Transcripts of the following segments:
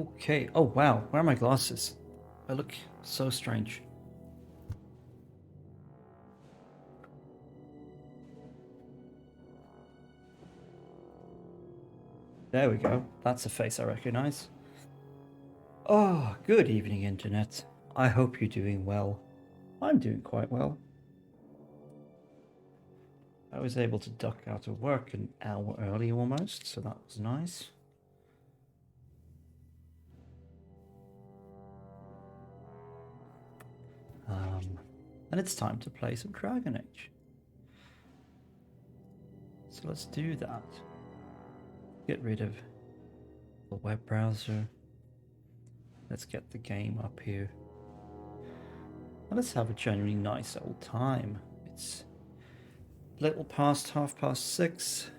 Okay. Oh, wow. Where are my glasses? I look so strange. There we go. That's a face I recognize. Oh, good evening, Internet. I hope you're doing well. I'm doing quite well. I was able to duck out of work an hour early almost, so that was nice. And it's time to play some Dragon Age. So let's do that. Get rid of the web browser. Let's get the game up here. And let's have a genuinely nice old time. It's a little past 6:30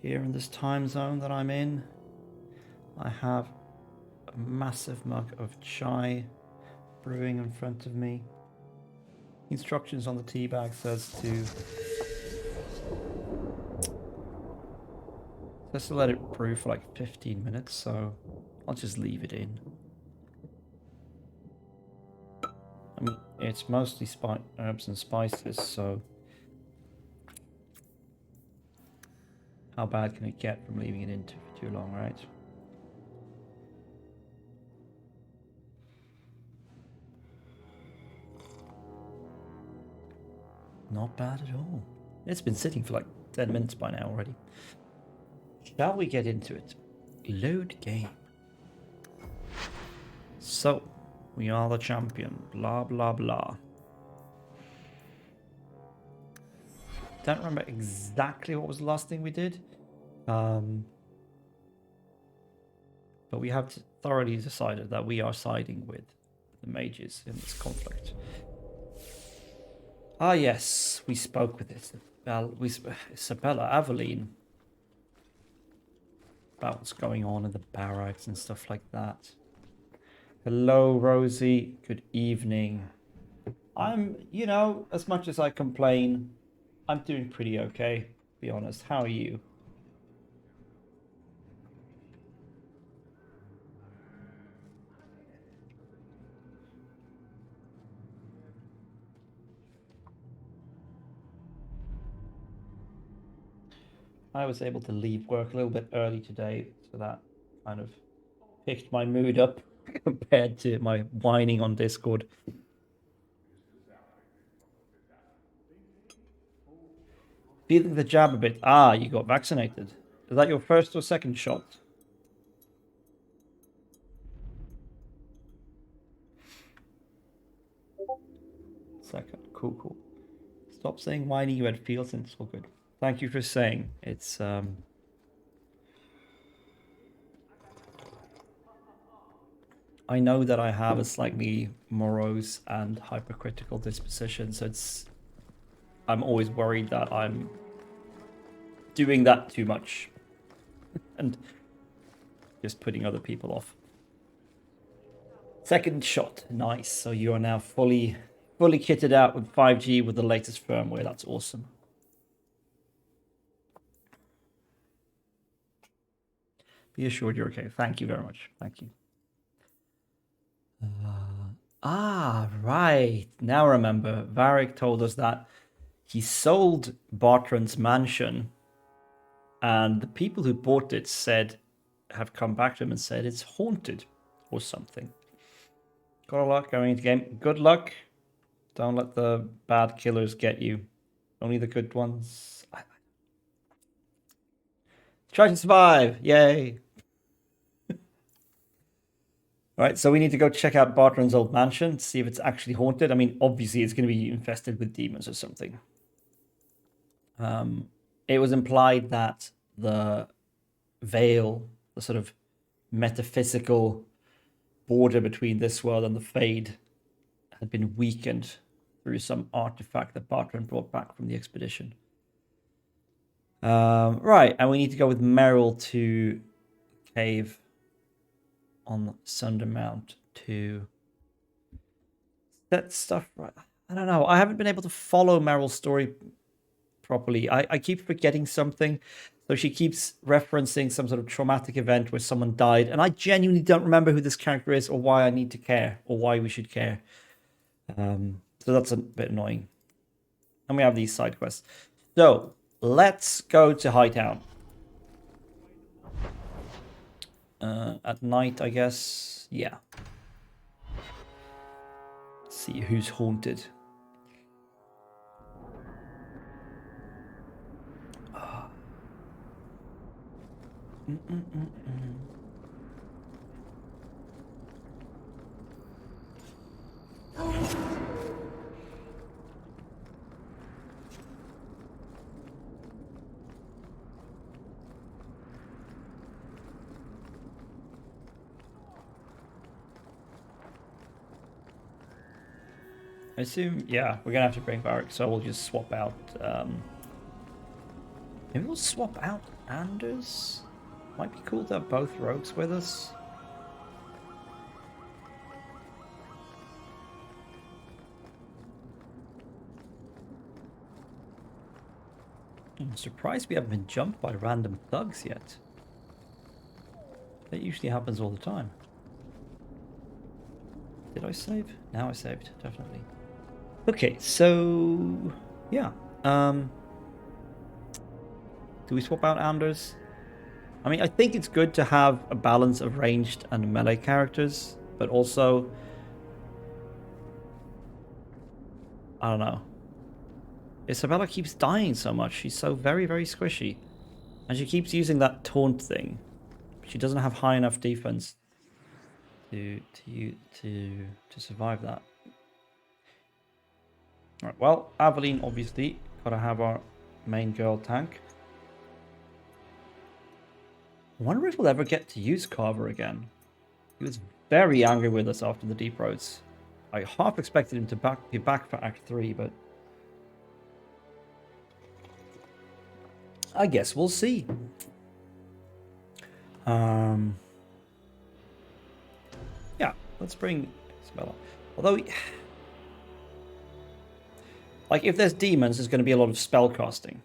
here in this time zone that I'm in. I have a massive mug of chai brewing in front of me. Instructions on the tea bag says to let it brew for like 15 minutes, so I'll just leave it in. I mean, it's mostly herbs and spices, so how bad can it get from leaving it in for too long, right? Not bad at all. It's been sitting for like 10 minutes by now already. Shall we get into it? Load game. So, we are the champion. Blah, blah, blah. Don't remember exactly what was the last thing we did. But we have thoroughly decided that we are siding with the mages in this conflict. Ah, yes. We spoke with Isabella Aveline about what's going on in the barracks and stuff like that. Hello, Rosie. Good evening. I'm, as much as I complain, I'm doing pretty okay, to be honest. How are you? I was able to leave work a little bit early today, so that kind of picked my mood up compared to my whining on Discord. Feeling the jab a bit. Ah, you got vaccinated. Is that your first or second shot? Second. Cool, cool. Stop saying whiny, you had feels, and it's all good. Thank you for saying. It's I know that I have a slightly morose and hypercritical disposition, so I'm always worried that I'm doing that too much and just putting other people off. Second shot, nice. So you are now fully kitted out with 5G with the latest firmware. That's awesome. Be assured you're okay. Thank you very much. Thank you. Right. Now remember, Varric told us that he sold Bartrand's mansion, and the people who bought it have come back to him and said it's haunted or something. Got a lot going into game. Good luck. Don't let the bad killers get you. Only the good ones. Try to survive. Yay. Alright, so we need to go check out Bartrand's old mansion, see if it's actually haunted. I mean, obviously it's going to be infested with demons or something. It was implied that the veil, the sort of metaphysical border between this world and the Fade, had been weakened through some artifact that Bartrand brought back from the expedition. Right, and we need to go with Merrill to cave on Sundermount to set stuff right. I don't know. I haven't been able to follow Merrill's story properly. I keep forgetting something. So she keeps referencing some sort of traumatic event where someone died, and I genuinely don't remember who this character is or why I need to care or why we should care. So that's a bit annoying. And we have these side quests. So let's go to Hightown. At night, I guess. Yeah. Let's see who's haunted. I assume, yeah, we're gonna have to bring Varric, so we'll just swap out. Maybe we'll swap out Anders. Might be cool to have both rogues with us. I'm surprised we haven't been jumped by random thugs yet. That usually happens all the time. Did I save? Now I saved, definitely. Okay, so yeah. Do we swap out Anders? I mean, I think it's good to have a balance of ranged and melee characters, but also, I don't know. Isabella keeps dying so much. She's so very, very squishy. And she keeps using that taunt thing. She doesn't have high enough defense to survive that. Alright, well, Aveline, obviously. Gotta have our main girl tank. I wonder if we'll ever get to use Carver again. He was very angry with us after the Deep Roads. I half expected him to be back for Act 3, but I guess we'll see. Yeah, let's bring Isabella. Although, like, if there's demons, there's going to be a lot of spell casting.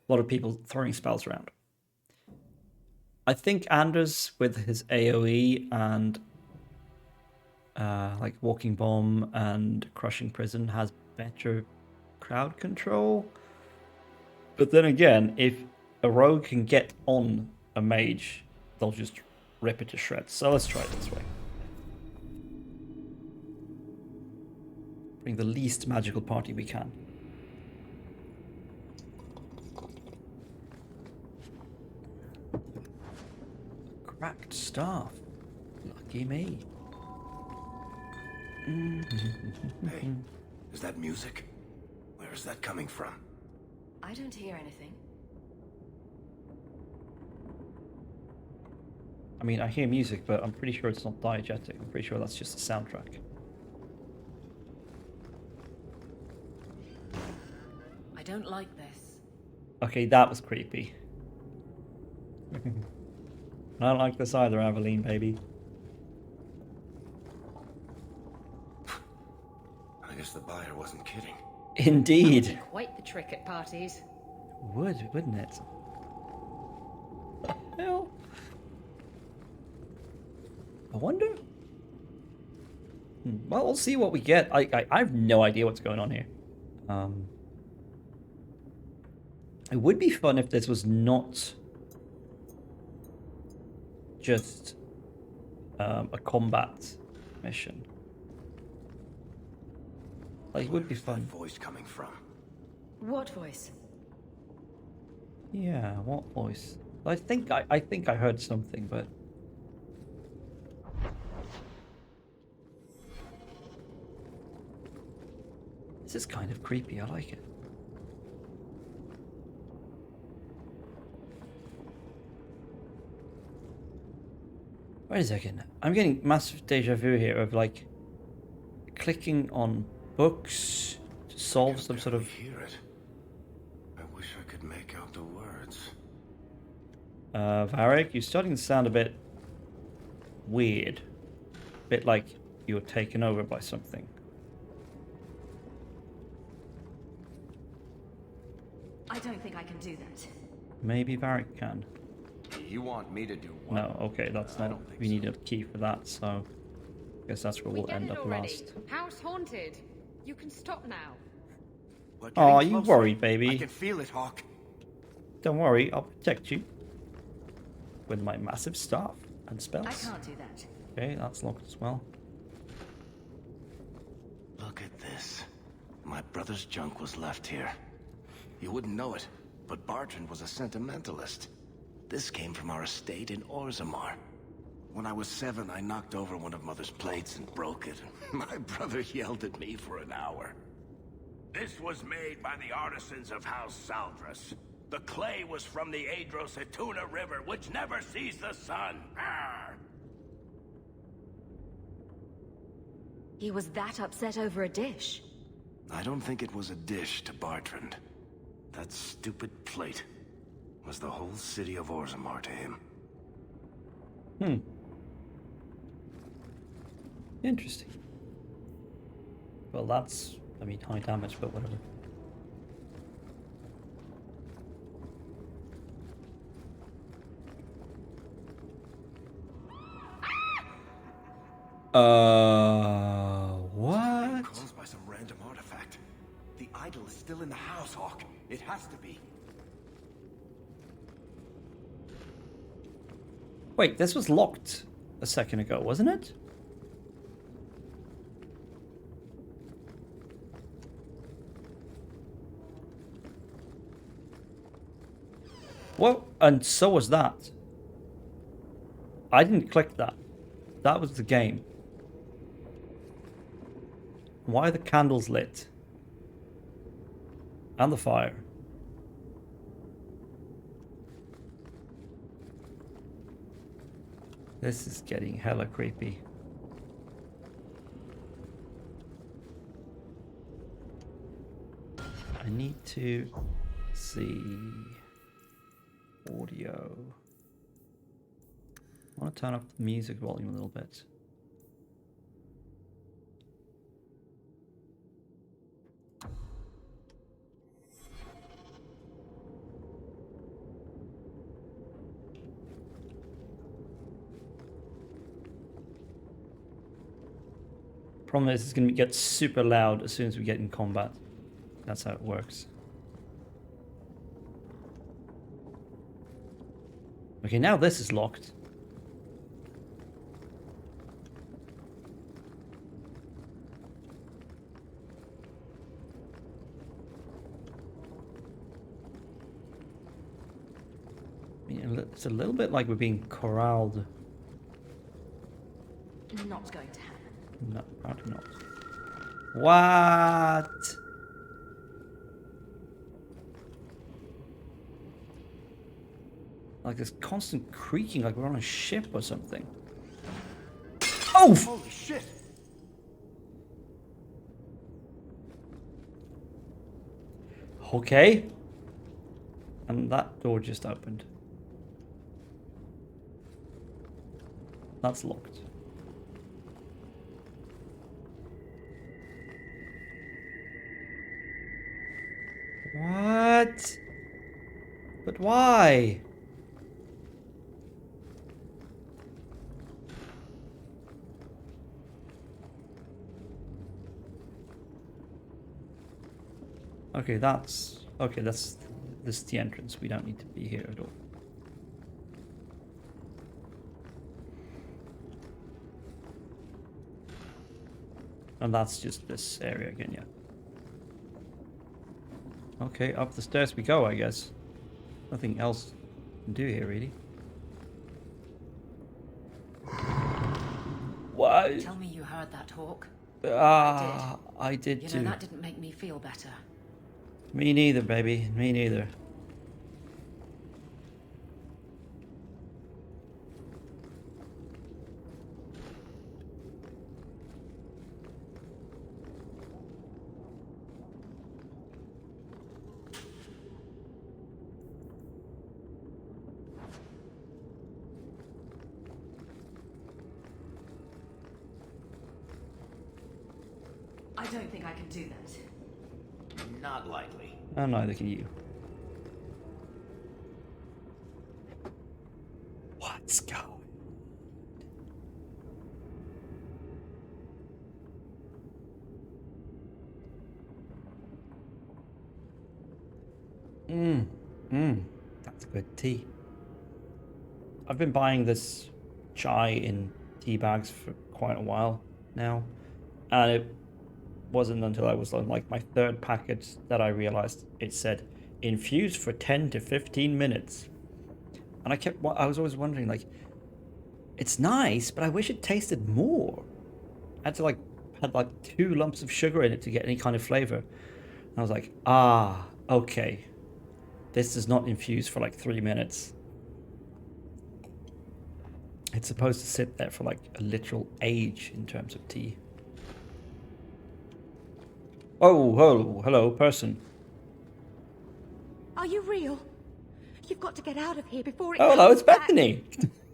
A lot of people throwing spells around. I think Anders, with his AoE and like Walking Bomb and Crushing Prison, has better crowd control. But then again, if a rogue can get on a mage, they'll just rip it to shreds. So let's try it this way. Bring the least magical party we can. Cracked staff. Lucky me. Hey, is that music? Where is that coming from? I don't hear anything. I mean, I hear music, but I'm pretty sure it's not diegetic. I'm pretty sure that's just a soundtrack. I don't like this. Okay, that was creepy. I don't like this either, Aveline, baby. I guess the buyer wasn't kidding. Indeed. Quite the trick at parties. Wouldn't it? The hell? I wonder. Well, we'll see what we get. I have no idea what's going on here. It would be fun if this was not just a combat mission. Like, it would be fun. Where's that voice coming from? What voice? Yeah, what voice? I think I heard something, but this is kind of creepy. I like it. Wait a second. I'm getting massive deja vu here of like clicking on books to solve some sort of. Hear it. I wish I could make out the words. Varric, you're starting to sound a bit weird. A bit like you're taken over by something. I don't think I can do that. Maybe Varric can. You want me to do what? No, okay, that's I not. don't think We so. need a key for that, so I guess that's where We we'll get end it up already. last. House haunted. You can stop now. We're Aw, getting you closer. worried, baby. I can feel it, Hawk. Don't worry, I'll protect you with my massive staff and spells. I can't do that. Okay, that's locked as well. Look at this. My brother's junk was left here. You wouldn't know it, but Bartrand was a sentimentalist. This came from our estate in Orzammar. When I was 7, I knocked over one of Mother's plates and broke it. My brother yelled at me for an hour. This was made by the artisans of House Saldras. The clay was from the Adrosetuna River, which never sees the sun. Arr! He was that upset over a dish. I don't think it was a dish to Bartrand. That stupid plate was the whole city of Orzammar to him. Interesting. Well, that's, I mean, high damage, but whatever. What? Caused by some random artifact. The idol is still in the house, Hawk. It has to be. Wait, this was locked a second ago, wasn't it? Well, and so was that. I didn't click that. That was the game. Why are the candles lit? And the fire. This is getting hella creepy. I need to see audio. I want to turn up the music volume a little bit. Problem is, it's going to get super loud as soon as we get in combat. That's how it works. Okay, now this is locked. I mean, it's a little bit like we're being corralled. Not going to happen. No, probably not. What? Like this constant creaking, like we're on a ship or something. Oh! Holy shit! Okay. And that door just opened. That's locked. What? But why? Okay, that's okay. This is the entrance. We don't need to be here at all. And that's just this area again, yeah. Okay, up the stairs we go, I guess. Nothing else to do here, really. What? Tell me you heard that, Hawk. I did You too. know, that didn't make me feel better. Me neither, baby. Me neither. I don't think I can do that. Not likely. And neither can you. Let's go. That's good tea. I've been buying this chai in tea bags for quite a while now, and it wasn't until I was on like my third packet that I realized it said infuse for 10 to 15 minutes. And I was always wondering, like, it's nice, but I wish it tasted more. I had like 2 lumps of sugar in it to get any kind of flavor. And I was like, ah, okay. This does not infuse for like 3 minutes. It's supposed to sit there for like a literal age in terms of tea. Oh, hello, person. Are you real? You've got to get out of here before it Oh, hello, comes it's back. Bethany.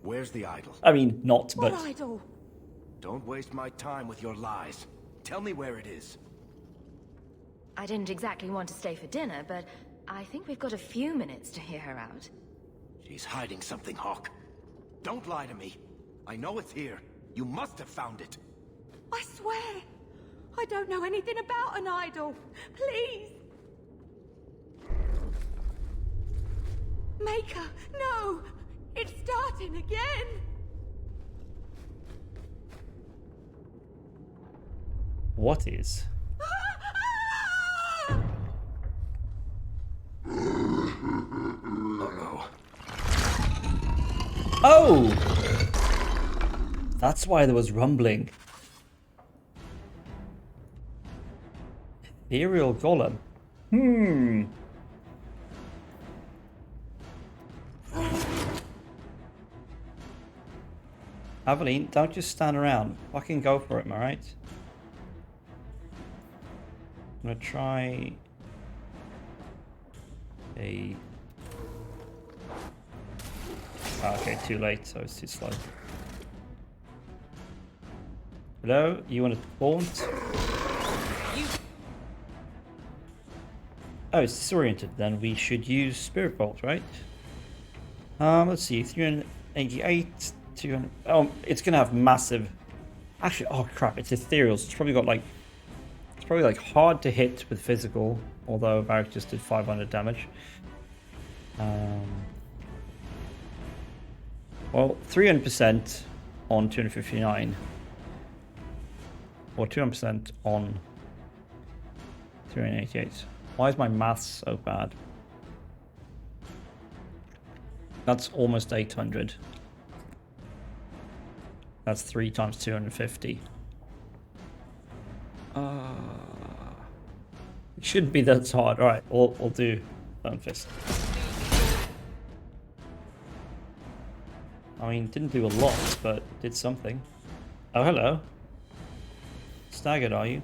Where's the idol? I mean, not, but... What idol? Don't waste my time with your lies. Tell me where it is. I didn't exactly want to stay for dinner, but I think we've got a few minutes to hear her out. She's hiding something, Hawk. Don't lie to me. I know it's here. You must have found it. I swear, I don't know anything about an idol. Please. Maker, no! It's starting again! What is? Uh-oh. Oh! That's why there was rumbling. Ethereal golem. Aveline, don't just stand around. Fucking go for it, alright? I'm gonna try a... Oh, okay, too late, so it's too slow. Hello? You want to taunt? Oh, it's disoriented. Then we should use Spirit Bolt, right? Let's see, 388, 200... Oh, it's gonna have massive... Actually, oh crap, it's ethereal, so it's probably got like... It's probably like hard to hit with physical, although Varric just did 500 damage. Well, 300% on 259. Or 200% on 388. Why is my maths so bad? That's almost 800. That's 3 times 250. It shouldn't be that hard. Alright, we'll do Bone Fist. I mean, didn't do a lot, but did something. Oh, hello. Staggered, are you?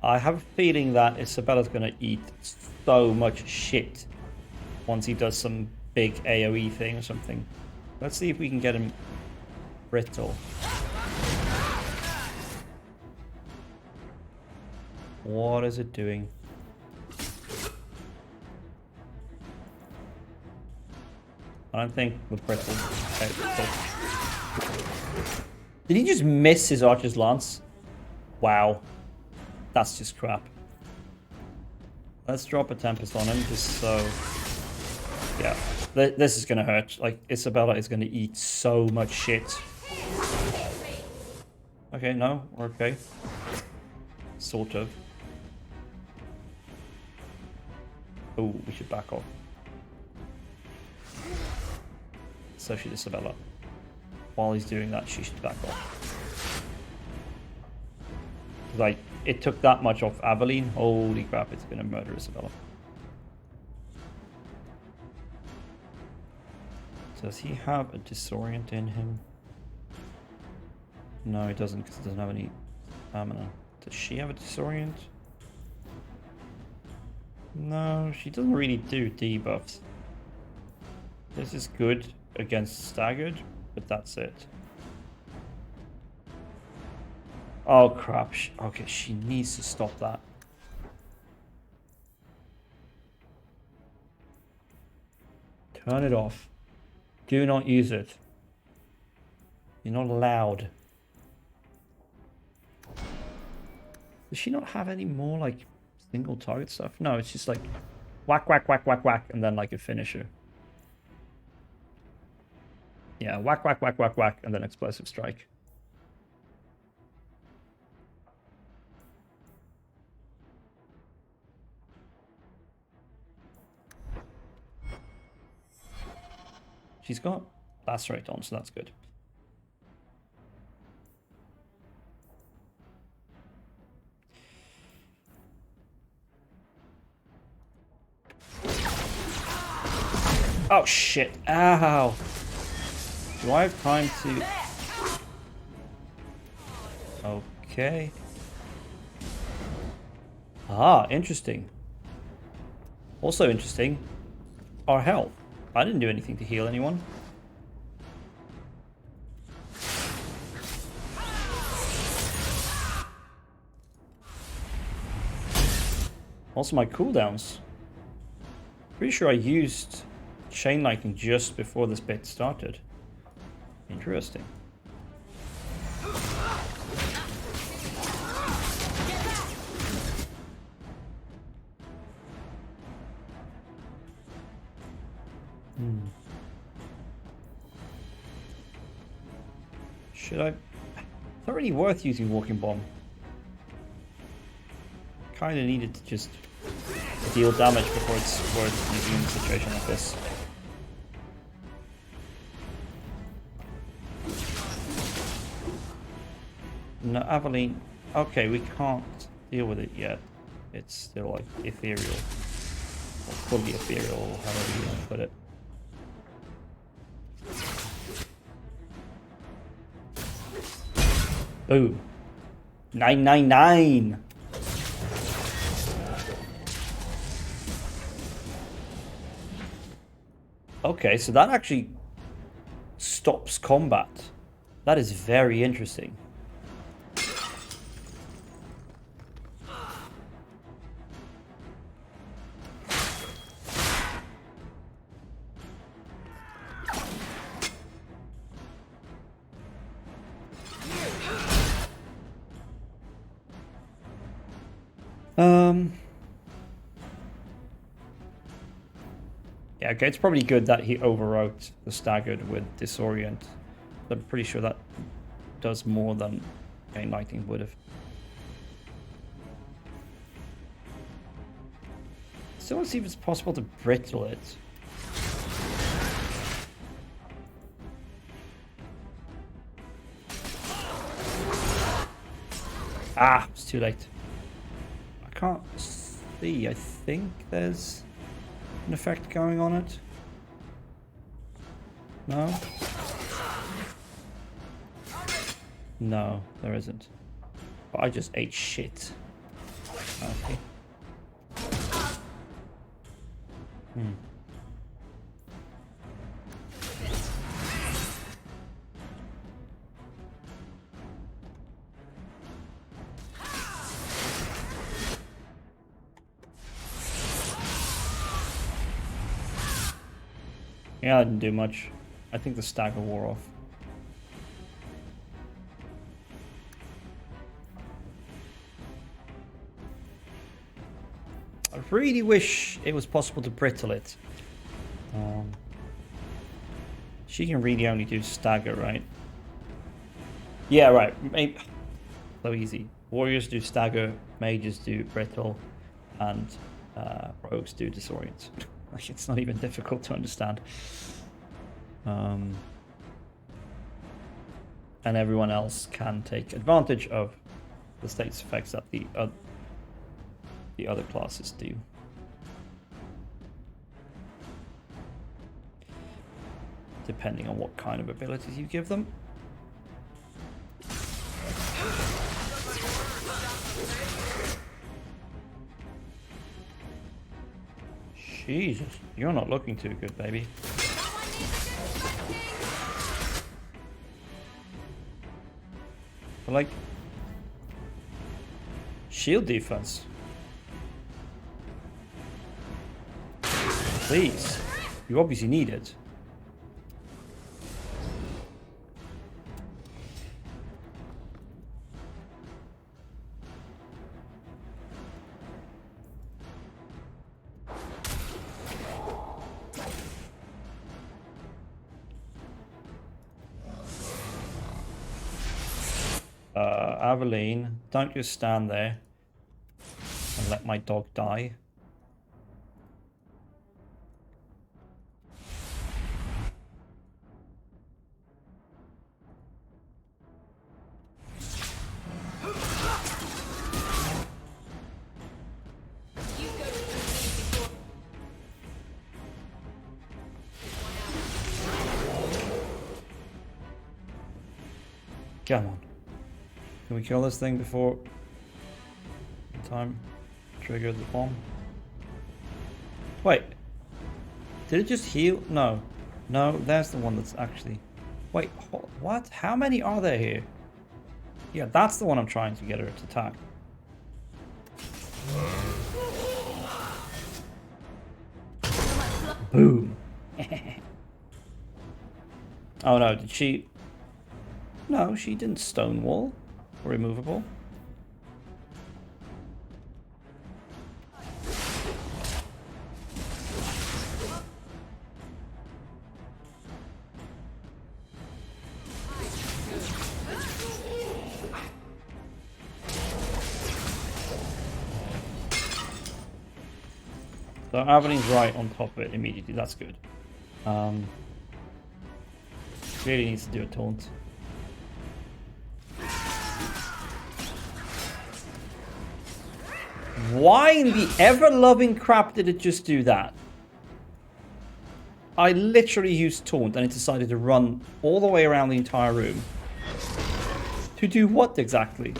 I have a feeling that Isabella's going to eat so much shit once he does some big AoE thing or something. Let's see if we can get him brittle. What is it doing? I don't think with brittle. Okay, cool. Did he just miss his Archer's Lance? Wow. That's just crap. Let's drop a Tempest on him just so... Yeah. This is going to hurt. Like, Isabella is going to eat so much shit. Okay, no, we're okay. Sort of. Oh, we should back off. So should Isabella. While he's doing that, she should back off. Like, it took that much off Aveline. Holy crap, it's gonna murder Isabella. Does he have a disorient in him? No, he doesn't, because he doesn't have any stamina. Does she have a disorient? No, she doesn't really do debuffs. This is good against staggered, but that's it. Oh crap. Okay, she needs to stop that. Turn it off. Do not use it. You're not allowed. Does she not have any more like single target stuff? No, it's just like whack, whack, whack, whack, whack, and then like a finisher. Yeah, whack, whack, whack, whack, whack, and then explosive strike. She's got lacerate on, so that's good. Oh shit! Ow! Do I have time to? Okay. Ah, interesting. Also interesting, our health. I didn't do anything to heal anyone. Also my cooldowns. Pretty sure I used chain lightning just before this bit started. Interesting. Should I? It's not really worth using walking bomb. Kind of needed to just deal damage before it's worth using in a situation like this. No, Aveline. Okay, we can't deal with it yet. It's still like ethereal. Or fully ethereal, however you want to put it. Boom. 999! Okay, so that actually stops combat. That is very interesting. Yeah, okay, it's probably good that he overwrote the staggered with disorient. I'm pretty sure that does more than Chain Lightning would have. Still want to see if it's possible to brittle it. Ah, it's too late. I can't see. I think there's an effect going on it. No? No, there isn't. But I just ate shit. Okay. Yeah, I didn't do much. I think the stagger wore off. I really wish it was possible to brittle it. She can really only do stagger, right? Yeah, right. Maybe. So easy. Warriors do stagger, mages do brittle, and rogues do disorient. Like, it's not even difficult to understand. And everyone else can take advantage of the status effects that the other classes do. Depending on what kind of abilities you give them. Jesus, you're not looking too good, baby. But like, shield defense. Please. You obviously need it. Aveline, don't just stand there and let my dog die. Come on. Can we kill this thing before time trigger the bomb? Wait. Did it just heal? No. No, that's the one that's actually... Wait, what? How many are there here? Yeah, that's the one I'm trying to get her to attack. Boom. Oh no, did she... No, she didn't stonewall. Or immovable. So Aveline's right on top of it immediately. That's good. Really needs to do a taunt. Why in the ever-loving crap did it just do that? I literally used taunt and it decided to run all the way around the entire room. To do what exactly?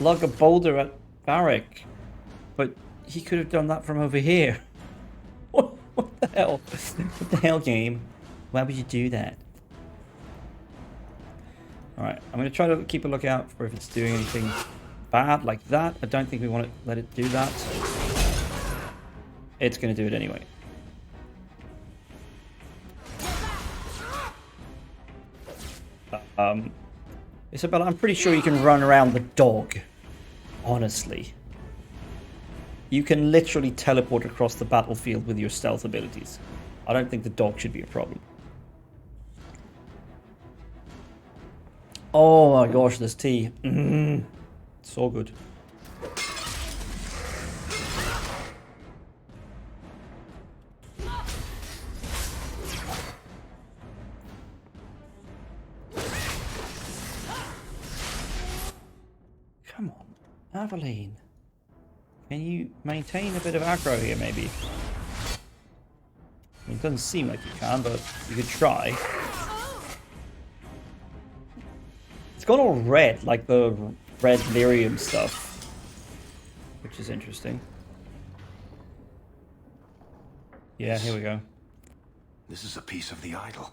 Lug a boulder at Varric. But he could have done that from over here. What the hell? What the hell, game? Why would you do that? Alright, I'm going to try to keep a lookout for if it's doing anything bad like that. I don't think we want to let it do that. It's going to do it anyway. Isabella, I'm pretty sure you can run around the dog. Honestly. You can literally teleport across the battlefield with your stealth abilities. I don't think the dog should be a problem. Oh my gosh, this tea. So good. Come on, Aveline. Can you maintain a bit of aggro here, maybe? I mean, it doesn't seem like you can, but you could try. It's gone all red, like the red lyrium stuff, which is interesting. Yeah, here we go. This is a piece of the idol.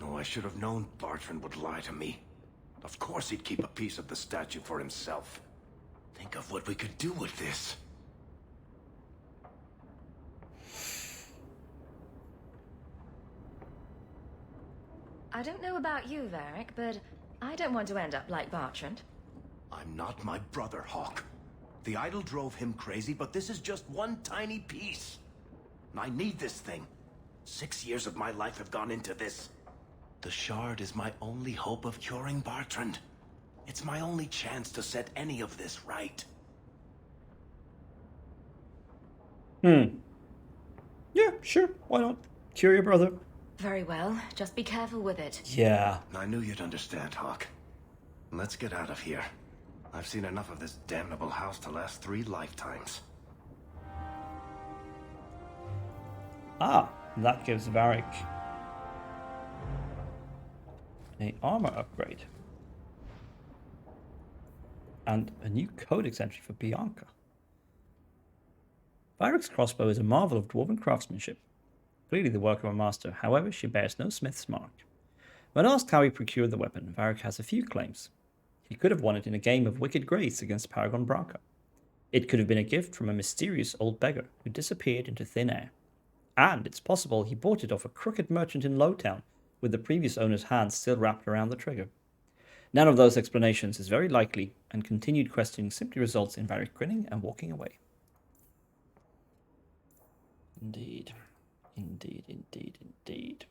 No, I should have known Bartrand would lie to me. Of course he'd keep a piece of the statue for himself. Think of what we could do with this. I don't know about you, Varric, but I don't want to end up like Bartrand. I'm not my brother, Hawk. The idol drove him crazy, but this is just one tiny piece. I need this thing. 6 years of my life have gone into this. The shard is my only hope of curing Bartrand. It's my only chance to set any of this right. Yeah, sure. Why not? Cure your brother. Very well. Just be careful with it. Yeah. I knew you'd understand, Hawk. Let's get out of here. I've seen enough of this damnable house to last 3 lifetimes. Ah, that gives Varric an armor upgrade. And a new codex entry for Bianca. Varric's crossbow is a marvel of dwarven craftsmanship. Clearly the work of a master, however, she bears no smith's mark. When asked how he procured the weapon, Varric has a few claims. He could have won it in a game of Wicked Grace against Paragon Braca. It could have been a gift from a mysterious old beggar who disappeared into thin air. And it's possible he bought it off a crooked merchant in Lowtown, with the previous owner's hand still wrapped around the trigger. None of those explanations is very likely, and continued questioning simply results in Varric grinning and walking away. Indeed. Indeed, indeed, indeed.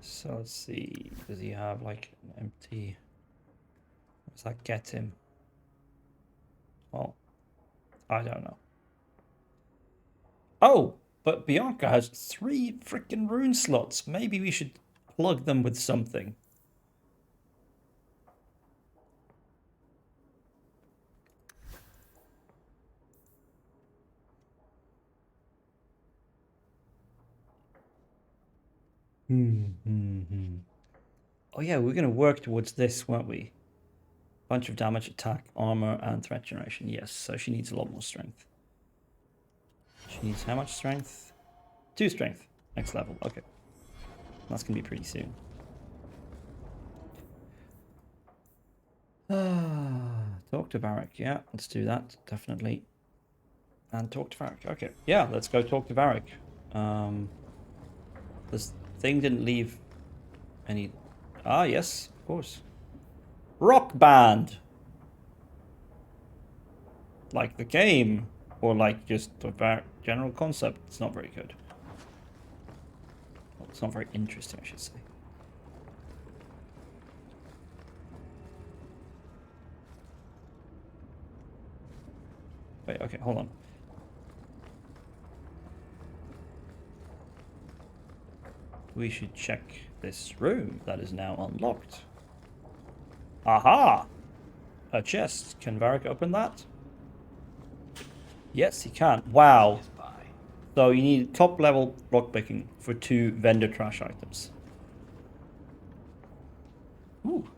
So let's see. Does he have like an empty? What does that get him? Well, I don't know. Oh, but Bianca has 3 freaking rune slots. Maybe we should plug them with something. Oh yeah, we're going to work towards this, weren't we? Bunch of damage, attack, armor, and threat generation. Yes, so she needs a lot more strength. She needs how much strength? 2 strength. Next level. Okay. That's going to be pretty soon. Talk to Varric. Yeah, let's do that. Definitely. And talk to Varric. Okay. Yeah, let's go talk to Varric. This thing didn't leave any... Ah, yes, of course. Rock Band! Like the game, or like just the general concept. It's not very good. Well, it's not very interesting, I should say. Wait, okay, hold on. We should check this room that is now unlocked. Aha! A chest. Can Varric open that? Yes, he can. Wow. So you need top level lockpicking for 2 vendor trash items. Ooh.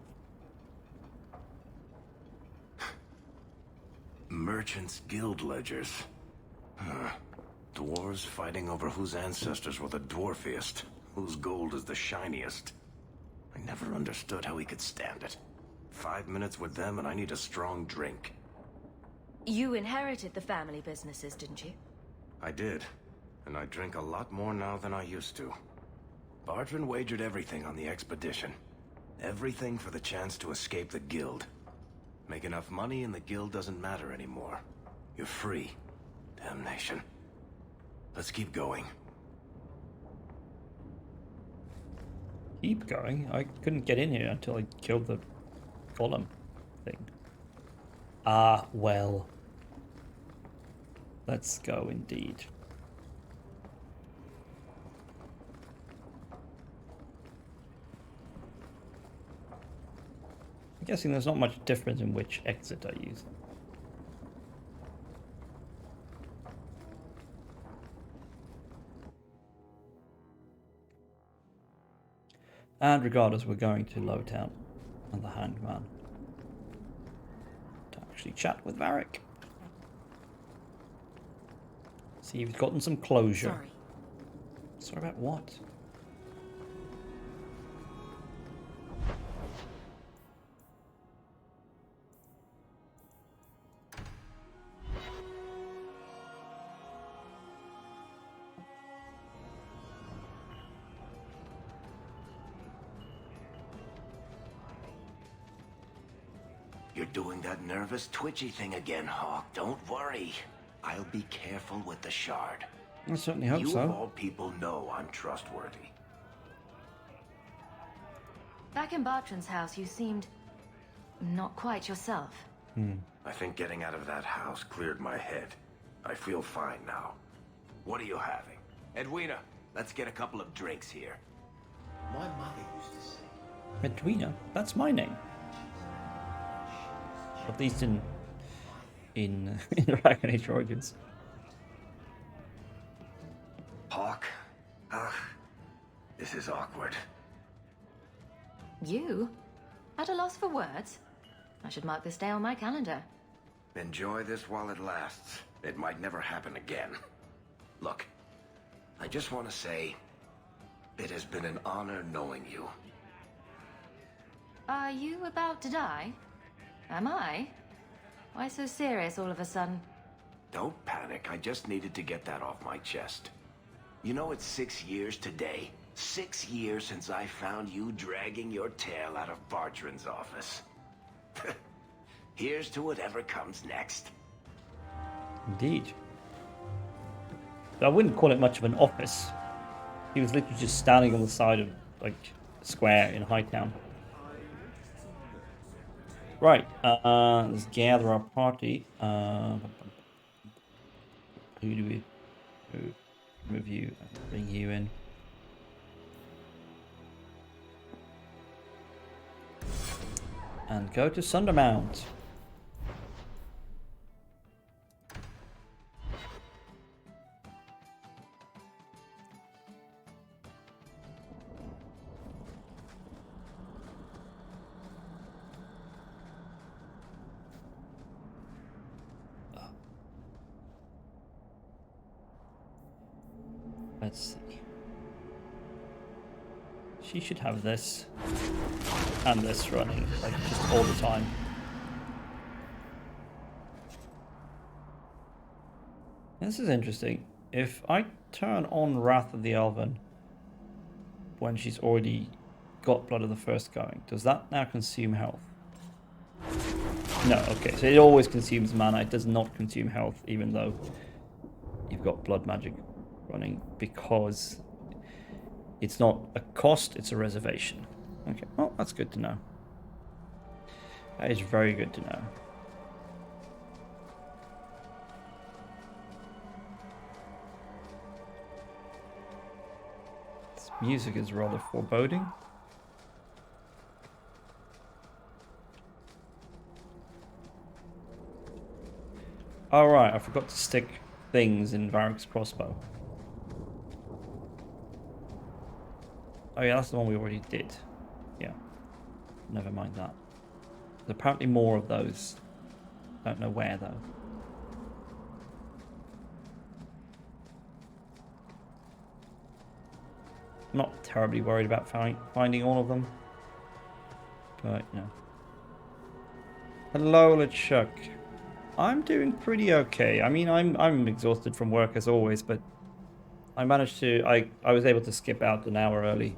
Merchants' guild ledgers. Dwarves fighting over whose ancestors were the dwarfiest, whose gold is the shiniest. I never understood how he could stand it. 5 minutes with them and I need a strong drink. You inherited the family businesses, didn't you? I did, and I drink a lot more now than I used to. Bartran wagered everything on the expedition. Everything for the chance to escape the guild. Make enough money and the guild doesn't matter anymore. You're free. Damnation. Let's keep going. Keep going? I couldn't get in here until I killed the golem thing. Ah, well. Let's go indeed. I'm guessing there's not much difference in which exit I use. And regardless, we're going to Lowtown and the Hanged Man to actually chat with Varric. See if he's gotten some closure. Sorry. Sorry about what? You're doing that nervous, twitchy thing again, Hawk. Don't worry. I'll be careful with the shard. I certainly hope You so. of all people know I'm trustworthy. Back in Bartran's house, you seemed not quite yourself. I think getting out of that house cleared my head. I feel fine now. What are you having? Edwina, let's get a couple of drinks here. My mother used to say, Edwina? That's my name. At least in Dragon Age Origins. Hawk? This is awkward. You? At a loss for words? I should mark this day on my calendar. Enjoy this while it lasts. It might never happen again. Look, I just want to say, it has been an honor knowing you. Are you about to die? Am I? Why so serious all of a sudden? Don't panic, I just needed to get that off my chest. You know, it's 6 years today. 6 years since I found you dragging your tail out of Bartran's office. Here's to whatever comes next. Indeed. I wouldn't call it much of an office. He was literally just standing on the side of, like, a square in Hightown. Right, let's gather our party. Who do we move you? Bring you in. And go to Sundermount. Let's see. She should have this and this running, like, just all the time. This is interesting. If I turn on Wrath of the Elven when she's already got Blood of the First going, does that now consume health? No, okay, so it always consumes mana. It does not consume health, even though you've got Blood Magic running, because it's not a cost, it's a reservation. Okay, well, that's good to know. That is very good to know. This music is rather foreboding. All right, I forgot to stick things in Varric's crossbow. Oh yeah, that's the one we already did. Yeah. Never mind that. There's apparently more of those. Don't know where though. I'm not terribly worried about finding all of them. But, you know. Hello, LeChuck. I'm doing pretty okay. I mean, I'm exhausted from work as always, but I managed to... I was able to skip out an hour early.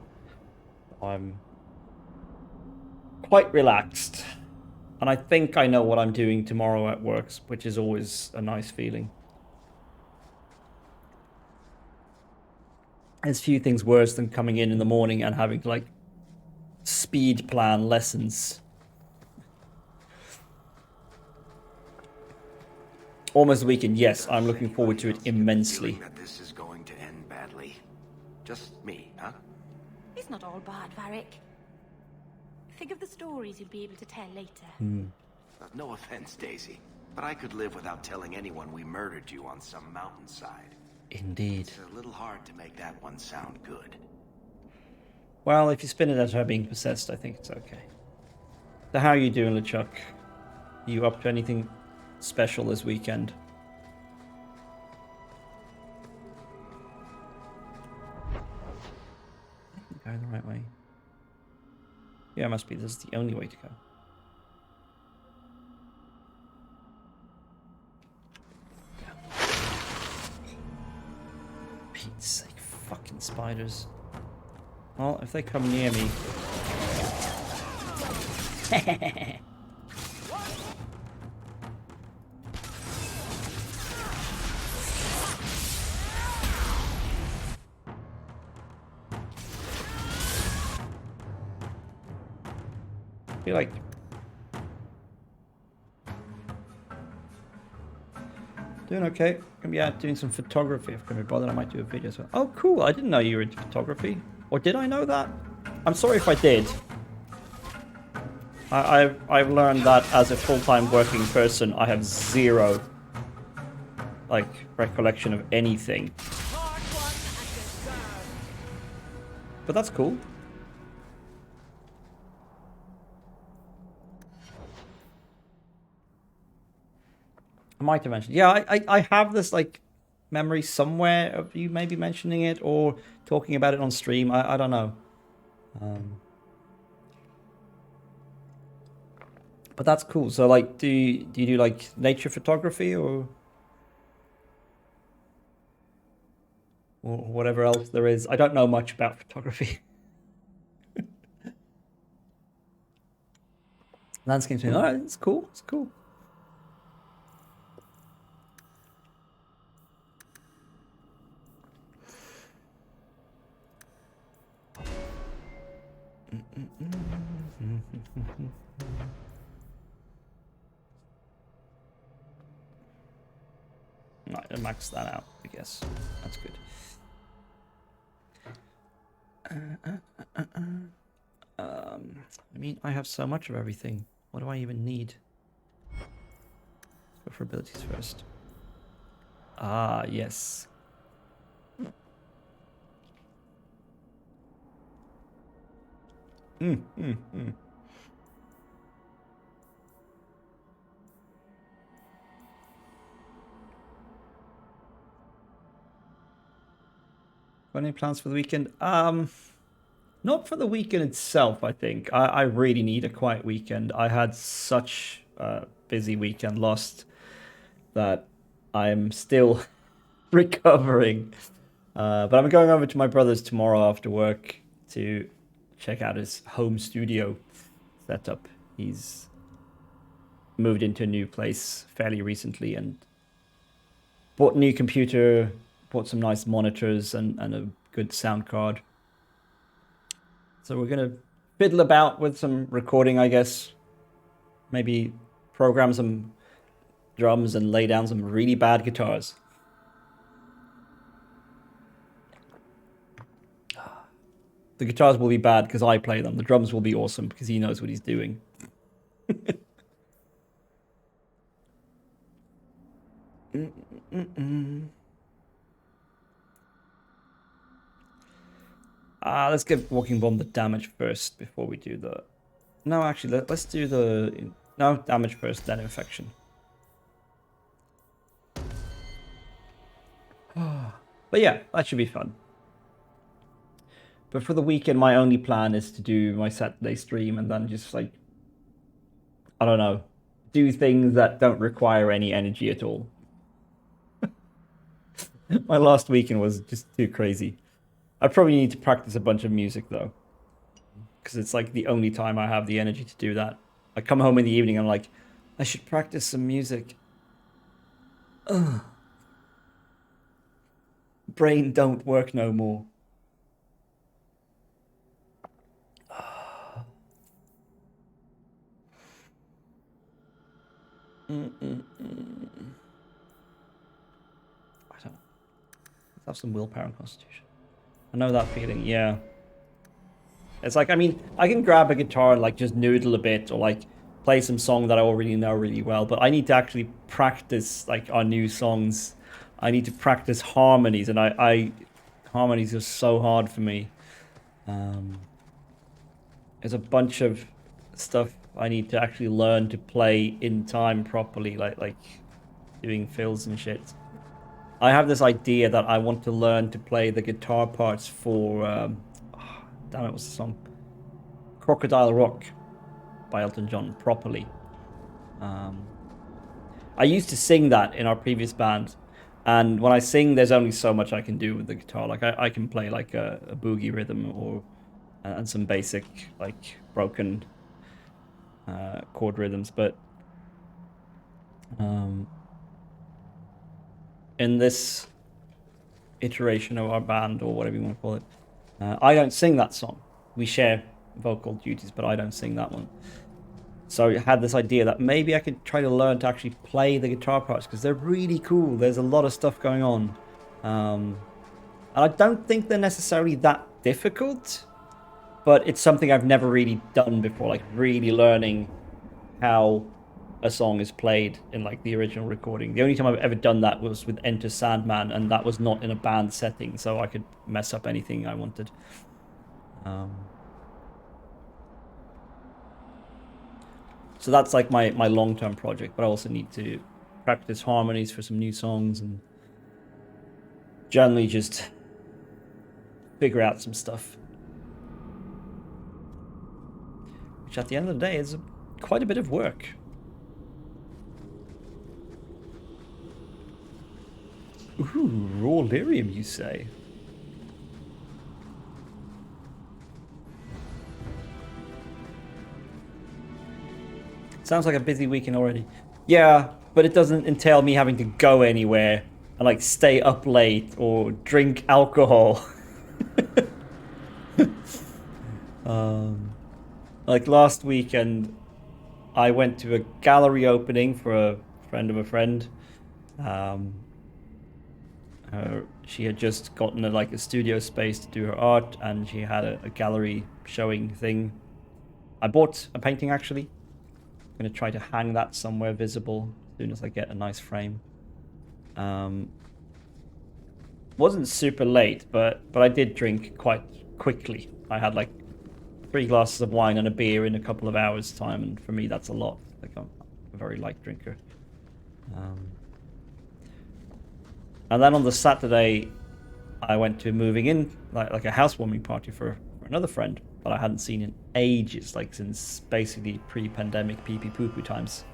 I'm quite relaxed. And I think I know what I'm doing tomorrow at work, which is always a nice feeling. There's few things worse than coming in the morning and having to, like, speed plan lessons. Almost a weekend, yes, I'm looking forward to it immensely. That this is going to end badly. Just me, huh? It's not all bad, Varric. Think of the stories you'll be able to tell later. No offense, Daisy, but I could live without telling anyone we murdered you on some mountainside. Indeed. It's a little hard to make that one sound good. Well, if you spin it as her being possessed, I think it's okay. So how are you doing, LeChuck? You up to anything special this weekend? I think I'm going the right way. Yeah, it must be. This is the only way to go. Pete's sake, fucking spiders. Well, if they come near me... I feel like... Doing okay. Gonna be out doing some photography. If I can be bothered, I might do a video as well. Oh, cool. I didn't know you were into photography. Or did I know that? I'm sorry if I did. I've learned that as a full-time working person, I have zero, like, recollection of anything. But that's cool. I might have mentioned. Yeah, I have this like memory somewhere of you maybe mentioning it or talking about it on stream. I don't know. But that's cool. So like, do you do like nature photography or whatever else there is? I don't know much about photography. Landscape painting. All right, it's cool. It's cool. Right, I max that out, I guess. That's good. I mean, I have so much of everything. What do I even need? Let's go for abilities first. Ah, yes. Mm, mm, mm. Got any plans for the weekend? Not for the weekend itself, I think. I really need a quiet weekend. I had such a busy weekend last that I'm still recovering. But I'm going over to my brother's tomorrow after work to check out his home studio setup. He's moved into a new place fairly recently and bought a new computer, bought some nice monitors and a good sound card. So we're going to fiddle about with some recording, I guess. Maybe program some drums and lay down some really bad guitars. The guitars will be bad because I play them. The drums will be awesome because he knows what he's doing. Let's give Walking Bomb the damage first before we do the... No, actually, let's do the... No, damage first, then infection. But yeah, that should be fun. But for the weekend, my only plan is to do my Saturday stream and then just like... I don't know. Do things that don't require any energy at all. My last weekend was just too crazy. I probably need to practice a bunch of music though, because it's like the only time I have the energy to do that. I come home in the evening and I'm like, I should practice some music. Ugh. Brain don't work no more. I don't. Let's have some willpower and constitution. I know that feeling, yeah. It's like, I mean, I can grab a guitar and like just noodle a bit or like play some song that I already know really well, but I need to actually practice like our new songs. I need to practice harmonies, and harmonies are so hard for me. There's a bunch of stuff I need to actually learn to play in time properly, like doing fills and shit. I have this idea that I want to learn to play the guitar parts for, damn it, what's the song? Crocodile Rock by Elton John properly. I used to sing that in our previous band, and when I sing, there's only so much I can do with the guitar. Like I can play like a boogie rhythm or and some basic like broken chord rhythms, but in this iteration of our band, or whatever you want to call it, I don't sing that song. We share vocal duties, but I don't sing that one. So I had this idea that maybe I could try to learn to actually play the guitar parts, because they're really cool. There's a lot of stuff going on. And I don't think they're necessarily that difficult, but it's something I've never really done before, like really learning how a song is played in like the original recording. The only time I've ever done that was with Enter Sandman, and that was not in a band setting, so I could mess up anything I wanted. So that's like my long-term project, but I also need to practice harmonies for some new songs and generally just figure out some stuff. Which at the end of the day is quite a bit of work. Ooh, raw lyrium, you say? Sounds like a busy weekend already. Yeah, but it doesn't entail me having to go anywhere and like stay up late or drink alcohol. Like last weekend, I went to a gallery opening for a friend of a friend. She had just gotten a studio space to do her art, and she had a gallery showing thing. I bought a painting actually. I'm gonna try to hang that somewhere visible as soon as I get a nice frame. Wasn't super late, but I did drink quite quickly. I had like 3 glasses of wine and a beer in a couple of hours time, and for me that's a lot. Like I'm a very light drinker. And then on the Saturday, I went to moving in, like a housewarming party for another friend, but I hadn't seen in ages, like since basically pre-pandemic pee-pee poo-poo times.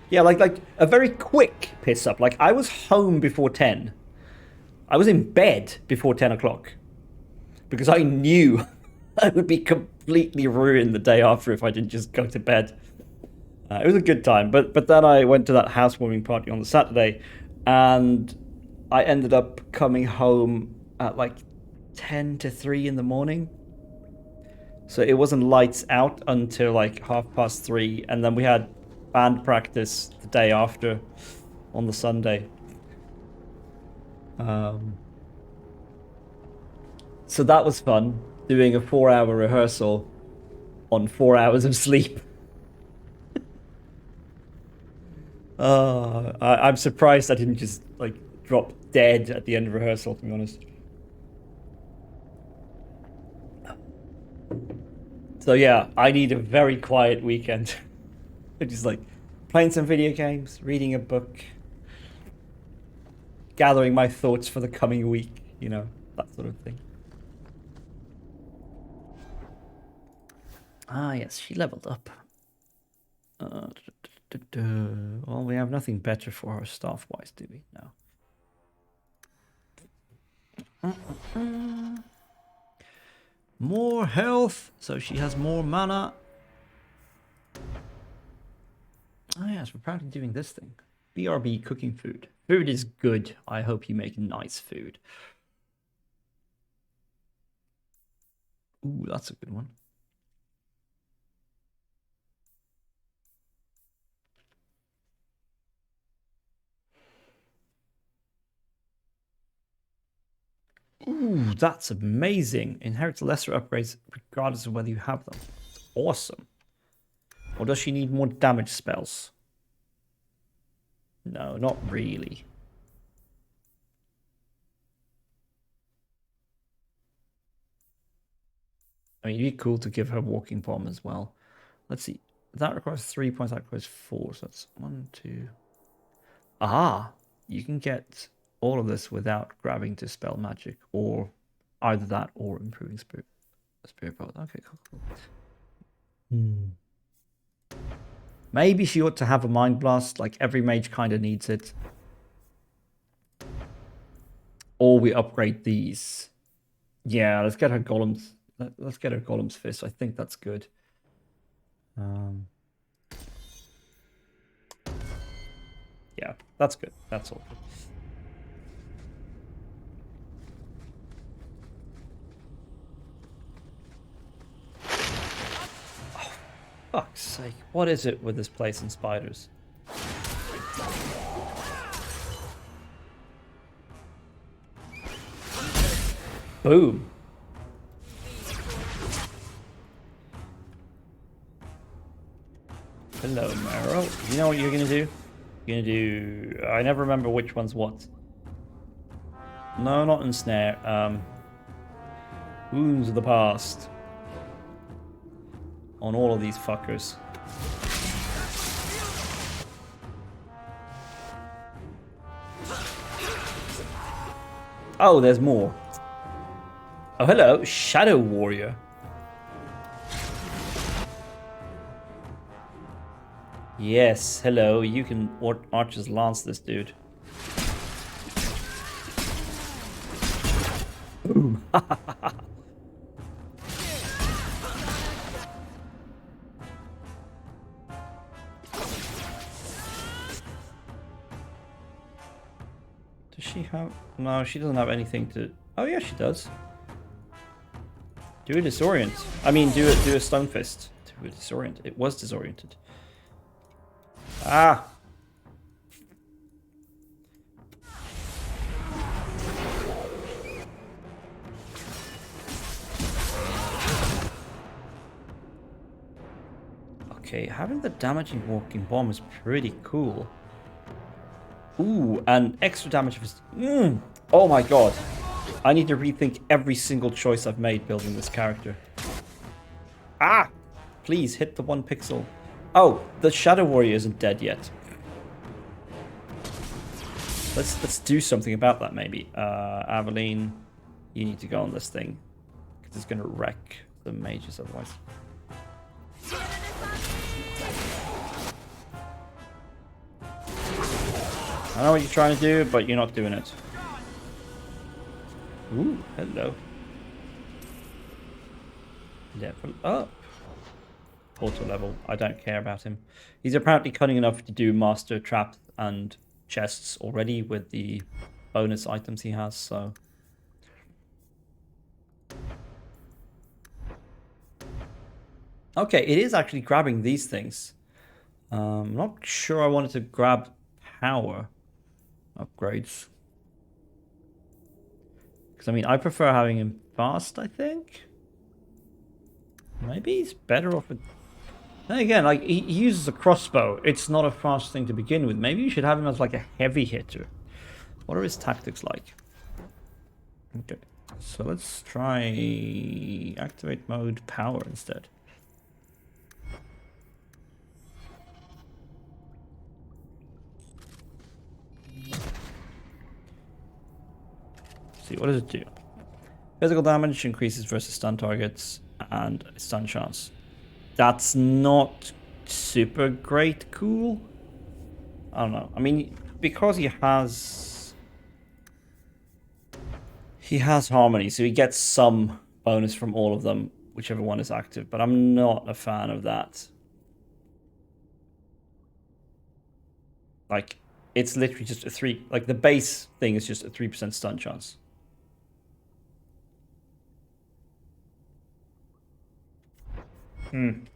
Yeah, like a very quick piss up. Like I was home before 10. I was in bed before 10 o'clock because I knew I would be completely ruined the day after if I didn't just go to bed. It was a good time, but then I went to that housewarming party on the Saturday, and I ended up coming home at like 10 to 3 in the morning. So it wasn't lights out until like 3:30, and then we had band practice the day after on the Sunday. So that was fun, doing a 4-hour rehearsal on 4 hours of sleep. I'm surprised I didn't just like drop dead at the end of rehearsal, to be honest. So yeah, I need a very quiet weekend. Just like playing some video games, reading a book, gathering my thoughts for the coming week, you know, that sort of thing. Ah yes, she leveled up. Well, we have nothing better for her staff-wise, do we? No. More health, so she has more mana. Oh yes, we're probably doing this thing. BRB cooking food. Food is good. I hope you make nice food. Ooh, that's a good one. Ooh, that's amazing. Inherits lesser upgrades regardless of whether you have them. That's awesome. Or does she need more damage spells? No, not really. I mean, it'd be cool to give her walking bomb as well. Let's see. That requires 3 points, that requires 4. So that's 1, 2. Ah! You can get all of this without grabbing to spell magic, or either that or improving spirit power. Okay, cool. Maybe she ought to have a mind blast, like every mage kind of needs it. Or we upgrade these. Yeah, let's get her golems. Let's get her golem's fist. I think that's good. Yeah, that's good. That's all good. Fuck's sake. What is it with this place and spiders? Boom. Hello, Marrow. You know what you're gonna do? You're gonna do... I never remember which one's what. No, not ensnare. Wounds of the past. On all of these fuckers. Oh, there's more. Oh, hello, Shadow Warrior. Yes, hello, you can Archer's Lance this dude. Boom. Does she have... No, she doesn't have anything to... Oh, yeah, she does. Do a disorient. I mean, do a stone fist. Do a disorient. It was disoriented. Ah! Okay, having the damaging walking bomb is pretty cool. Ooh, and extra damage of his... Oh my god. I need to rethink every single choice I've made building this character. Ah! Please, hit the 1 pixel. Oh, the Shadow Warrior isn't dead yet. Let's do something about that, maybe. Aveline, you need to go on this thing. Because it's going to wreck the mages otherwise. I know what you're trying to do, but you're not doing it. Ooh, hello. Level up. Auto level. I don't care about him. He's apparently cunning enough to do master traps and chests already with the bonus items he has, so... Okay, it is actually grabbing these things. I'm not sure I wanted to grab power upgrades. Because, I mean, I prefer having him fast, I think. Maybe he's better off with... Then again, like, he uses a crossbow. It's not a fast thing to begin with. Maybe you should have him as, like, a heavy hitter. What are his tactics like? Okay, so let's try activate mode power instead. See, what does it do? Physical damage increases versus stun targets and stun chance. That's not super great cool. I don't know. I mean, because he has harmony, so he gets some bonus from all of them, whichever one is active, but I'm not a fan of that. Like, it's literally just a 3, like the base thing is just a 3% stun chance. And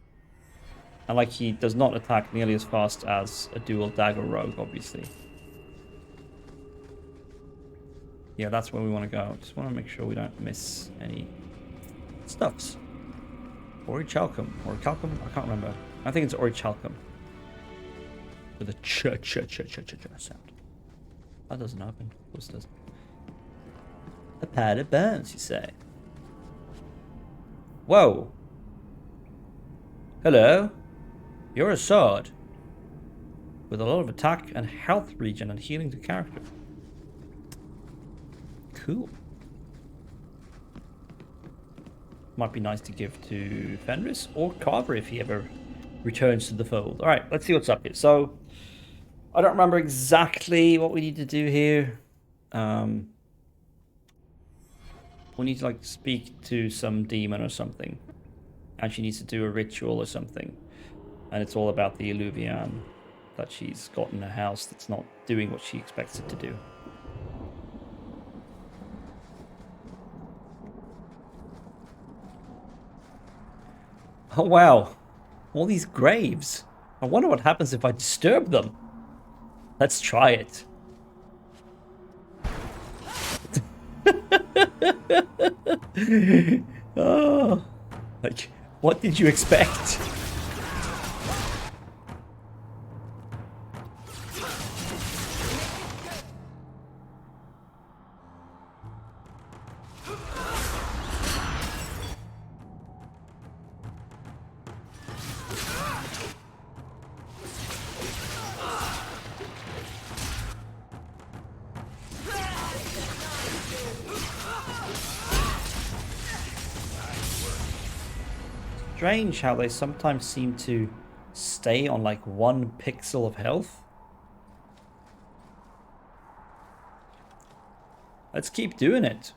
like, he does not attack nearly as fast as a dual dagger rogue, obviously. Yeah, that's where we want to go. Just want to make sure we don't miss any stuffs. Orichalcum. Orichalcum? I can't remember. I think it's Orichalcum. With a sound. That doesn't open. Of course it doesn't. A pad of bones, you say? Whoa. Hello. You're a sword. With a lot of attack and health regen and healing to character. Cool. Might be nice to give to Fenris or Carver if he ever returns to the fold. Alright, let's see what's up here. So, I don't remember exactly what we need to do here. We need to, like, speak to some demon or something. And she needs to do a ritual or something. And it's all about the Illuvian that she's got in her house that's not doing what she expects it to do. Oh wow, all these graves. I wonder what happens if I disturb them. Let's try it. Oh, like, what did you expect? strange how they sometimes seem to stay on like 1 pixel of health. Let's keep doing it.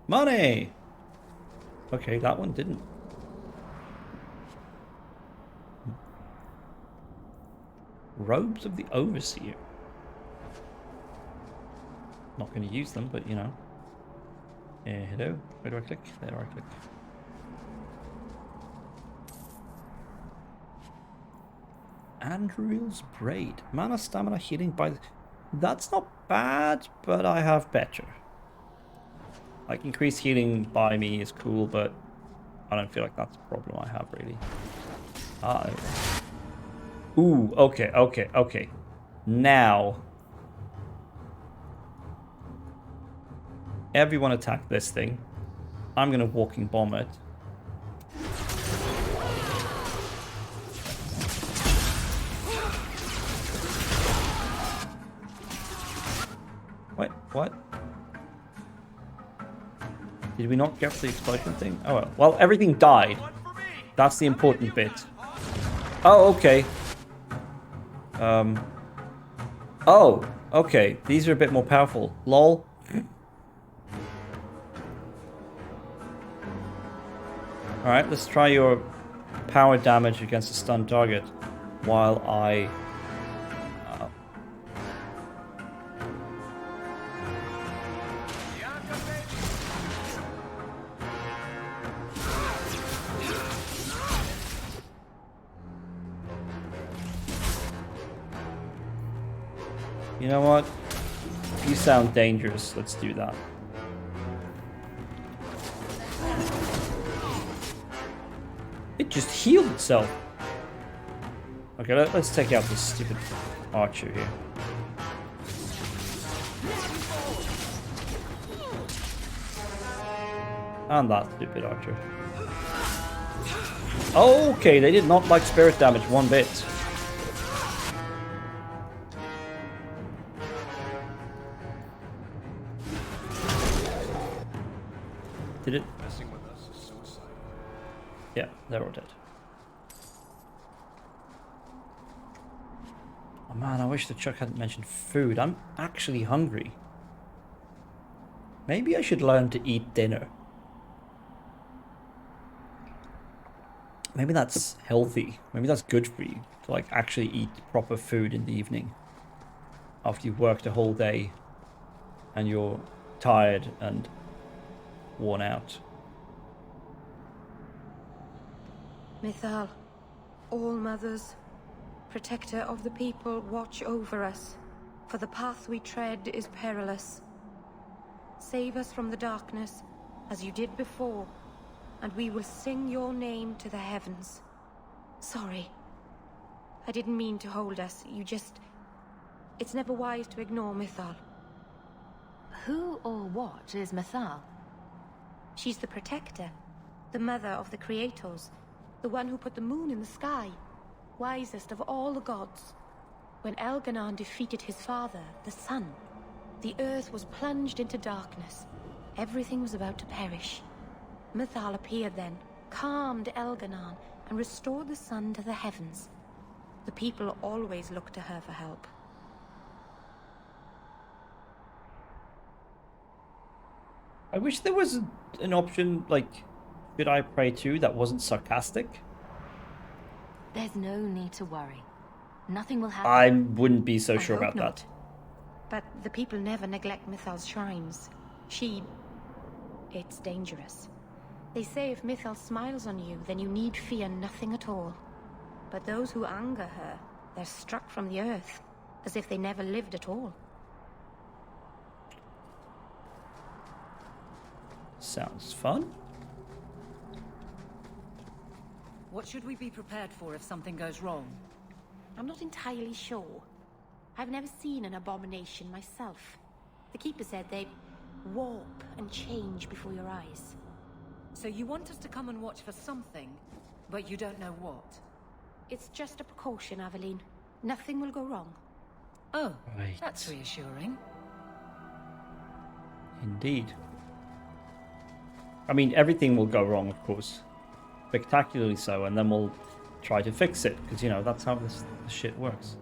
Money! Okay, that one didn't. Robes of the Overseer. Not going to use them, but you know. Hello? Where do I click? There I click. Andrew's Braid. Mana, stamina, healing by... That's not bad, but I have better. Like, increased healing by me is cool, but I don't feel like that's a problem I have, really. Ooh, okay. Now... Everyone attack this thing. I'm gonna walking bomb it. Wait, what? Did we not get the explosion thing? Oh well. Well, everything died. That's the important bit. Oh, okay. Oh, okay. These are a bit more powerful. Lol. Alright, let's try your power damage against a stunned target while I... You know what? You sound dangerous. Let's do that. It just healed itself. Okay, let's take out this stupid archer here. And that stupid archer. Okay, they did not like spirit damage one bit. Did it? Messing with us is suicide. Yeah, they're all dead. Oh man, I wish the Chuck hadn't mentioned food. I'm actually hungry. Maybe I should learn to eat dinner. Maybe that's healthy. Maybe that's good for you to like actually eat proper food in the evening after you've worked a whole day and you're tired and worn out. Mythal, all mothers, protector of the people, watch over us, for the path we tread is perilous. Save us from the darkness, as you did before, and we will sing your name to the heavens. Sorry. I didn't mean to hold us, It's never wise to ignore Mythal. Who or what is Mythal? She's the protector, the mother of the creators, the one who put the moon in the sky, wisest of all the gods. When Elganon defeated his father, the sun, the earth was plunged into darkness. Everything was about to perish. Mythal appeared then, calmed Elganon, and restored the sun to the heavens. The people always looked to her for help. I wish there was an option, like, should I pray to, that wasn't sarcastic? There's no need to worry. Nothing will happen. I wouldn't be so I sure hope about not. that. But the people never neglect Mythal's shrines. It's dangerous. They say if Mythal smiles on you, then you need fear nothing at all. But those who anger her, they're struck from the earth, as if they never lived at all. Sounds fun. What should we be prepared for if something goes wrong? I'm not entirely sure. I've never seen an abomination myself. The Keeper said they warp and change before your eyes. So you want us to come and watch for something, but you don't know what? It's just a precaution, Aveline. Nothing will go wrong. Oh, Right. that's reassuring. Indeed. I mean, everything will go wrong, of course. Spectacularly so, and then we'll try to fix it, because, you know, that's how this shit works.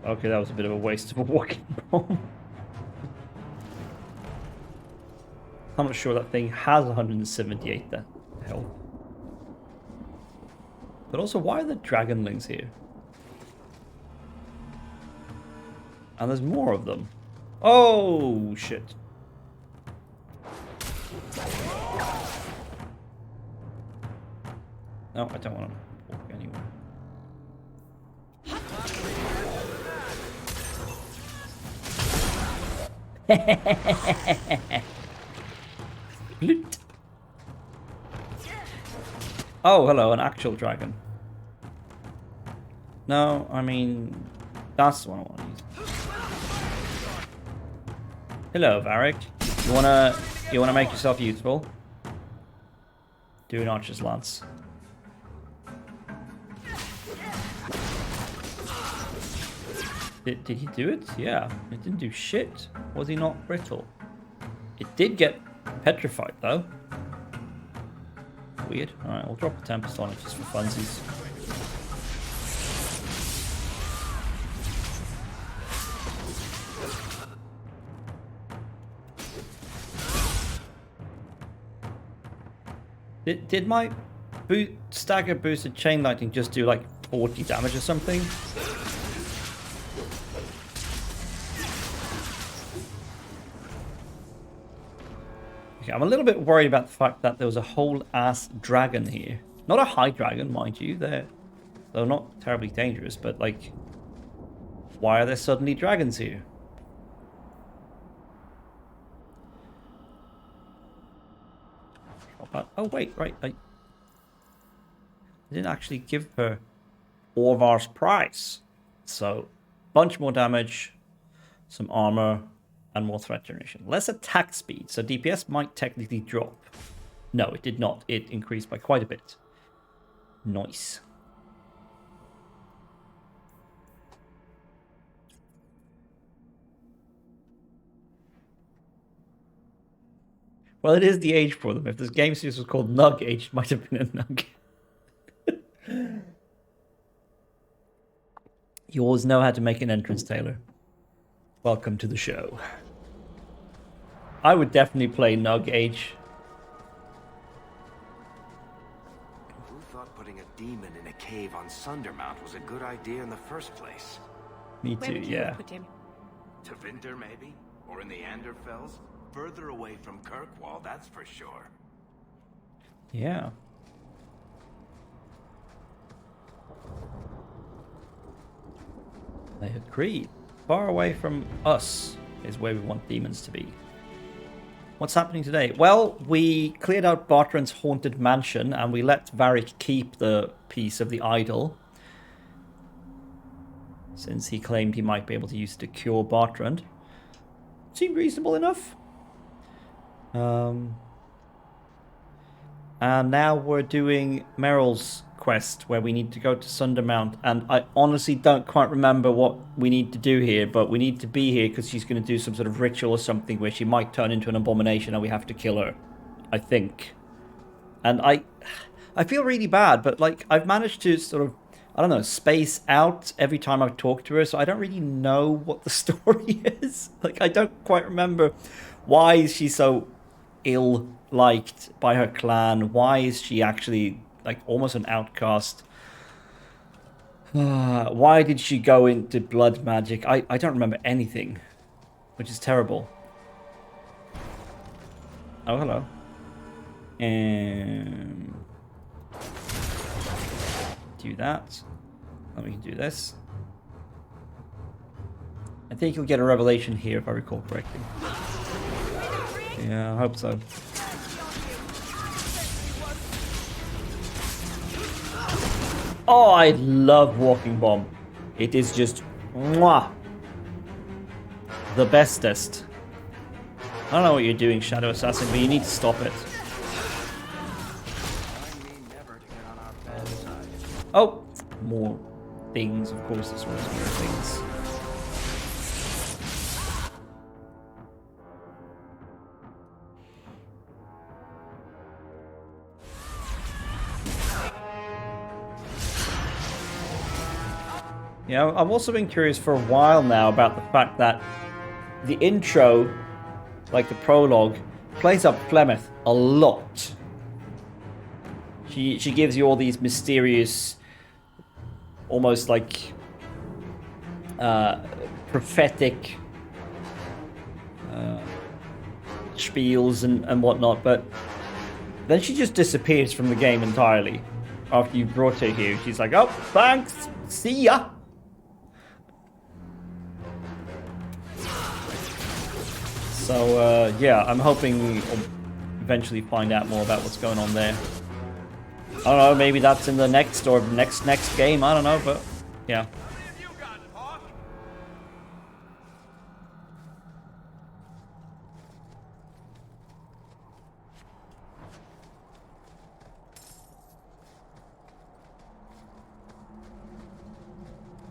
Okay, that was a bit of a waste of a walking bomb. I'm not sure that thing has 178 health. But also, why are the dragonlings here? And there's more of them. Oh, shit. No, I don't want to walk anywhere. Loot. Oh, hello, an actual dragon. No, I mean, that's the one I want to use. Hello, Varric. You wanna make yourself useful? Do an archer's lance. Did he do it? Yeah, it didn't do shit. Was he not brittle? It did get petrified though. Weird. Alright, we'll drop a Tempest on it just for funsies. Did my stagger boosted chain lightning just do like 40 damage or something? Okay, I'm a little bit worried about the fact that there was a whole ass dragon here. Not a high dragon, mind you. They're not terribly dangerous, but like, why are there suddenly dragons here? Oh wait, right. I didn't actually give her Orvar's price. So, bunch more damage, some armor, and more threat generation. Less attack speed, so DPS might technically drop. No, it did not. It increased by quite a bit. Nice. Well, it is the age for them. If this game series was called Nug Age, it might have been a Nug. You always know how to make an entrance, Taylor. Welcome to the show. I would definitely play Nug Age. Who thought putting a demon in a cave on Sundermount was a good idea in the first place? Me Where too, would you yeah. have put him? To Winter, maybe? Or in the Anderfells? Further away from Kirkwall, that's for sure. Yeah. They agreed. Far away from us is where we want demons to be. What's happening today? Well, we cleared out Bartrand's haunted mansion and we let Varric keep the piece of the idol, since he claimed he might be able to use it to cure Bartrand. Seemed reasonable enough. And now we're doing Meryl's quest where we need to go to Sundermount, and I honestly don't quite remember what we need to do here, but we need to be here because she's going to do some sort of ritual or something where she might turn into an abomination and we have to kill her, I think. And I feel really bad, but like I've managed to sort of, I don't know, space out every time I've talked to her, so I don't really know what the story is. Like I don't quite remember why is she so ill-liked by her clan. Why is she actually like almost an outcast? Why did she go into blood magic? I don't remember anything, which is terrible. Oh, hello. And do that. And we can do this. I think you'll get a revelation here if I recall correctly. Yeah, I hope so. Oh, I love Walking Bomb. It is just mwah, the bestest. I don't know what you're doing, Shadow Assassin, but you need to stop it. Oh, more things, of course, there's more things. You know, I've also been curious for a while now about the fact that the intro, like the prologue, plays up Flemeth a lot. She gives you all these mysterious, almost like prophetic spiels and whatnot, but then she just disappears from the game entirely after you brought her here. She's like, oh, thanks, see ya. So, yeah, I'm hoping we'll eventually find out more about what's going on there. I don't know, maybe that's in the next or next game, I don't know, but yeah.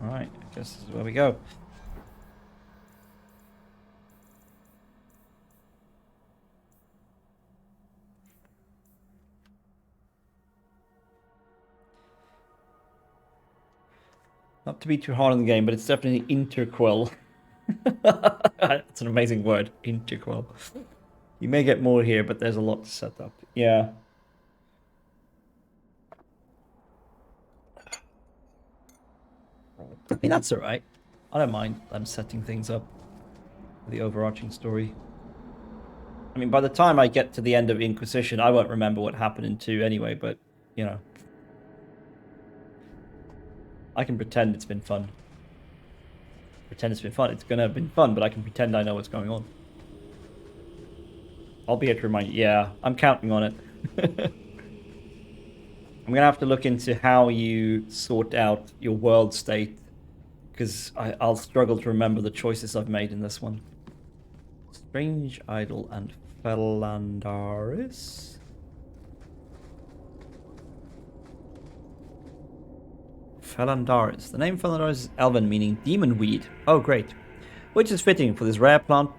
Alright, I guess this is where we go. Not to be too hard on the game, but it's definitely Interquel. That's an amazing word, Interquel. You may get more here, but there's a lot to set up. Yeah. I mean, that's alright. I don't mind them setting things up for the overarching story. I mean, by the time I get to the end of Inquisition, I won't remember what happened in 2 anyway, but, you know. I can pretend it's been fun. Pretend it's been fun. It's gonna have been fun, but I can pretend I know what's going on. I'll be here to remind you. Yeah, I'm counting on it. I'm gonna have to look into how you sort out your world state, because I'll struggle to remember the choices I've made in this one. Strange Idol and Felandaris. Felandaris. The name Felandaris is Elven, meaning demon weed. Oh, great. Which is fitting for this rare plant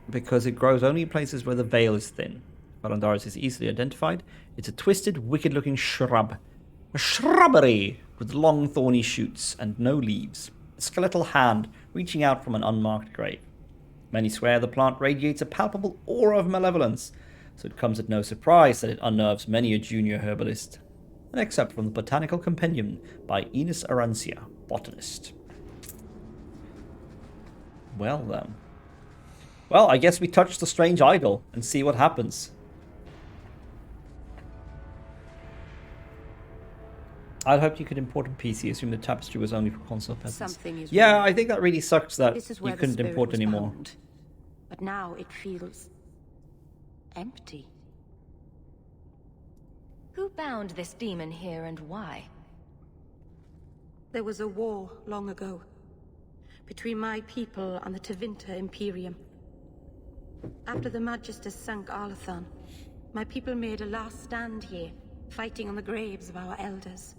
because it grows only in places where the veil is thin. Felandaris is easily identified. It's a twisted, wicked-looking shrub. A shrubbery with long, thorny shoots and no leaves. A skeletal hand reaching out from an unmarked grave. Many swear the plant radiates a palpable aura of malevolence, so it comes at no surprise that it unnerves many a junior herbalist. An excerpt from the Botanical Compendium by Ines Arancia, botanist. Well then. Well, I guess we touch the strange idol and see what happens. I'd hoped you could import on PC. Assume the tapestry was only for console purposes. Something is yeah, wrong. I think that really sucks that This is you where the couldn't spirit import was anymore. bound. But now it feels empty. Who bound this demon here and why? There was a war long ago between my people and the Tevinter Imperium. After the Magisters sank Arlathan, my people made a last stand here, fighting on the graves of our elders.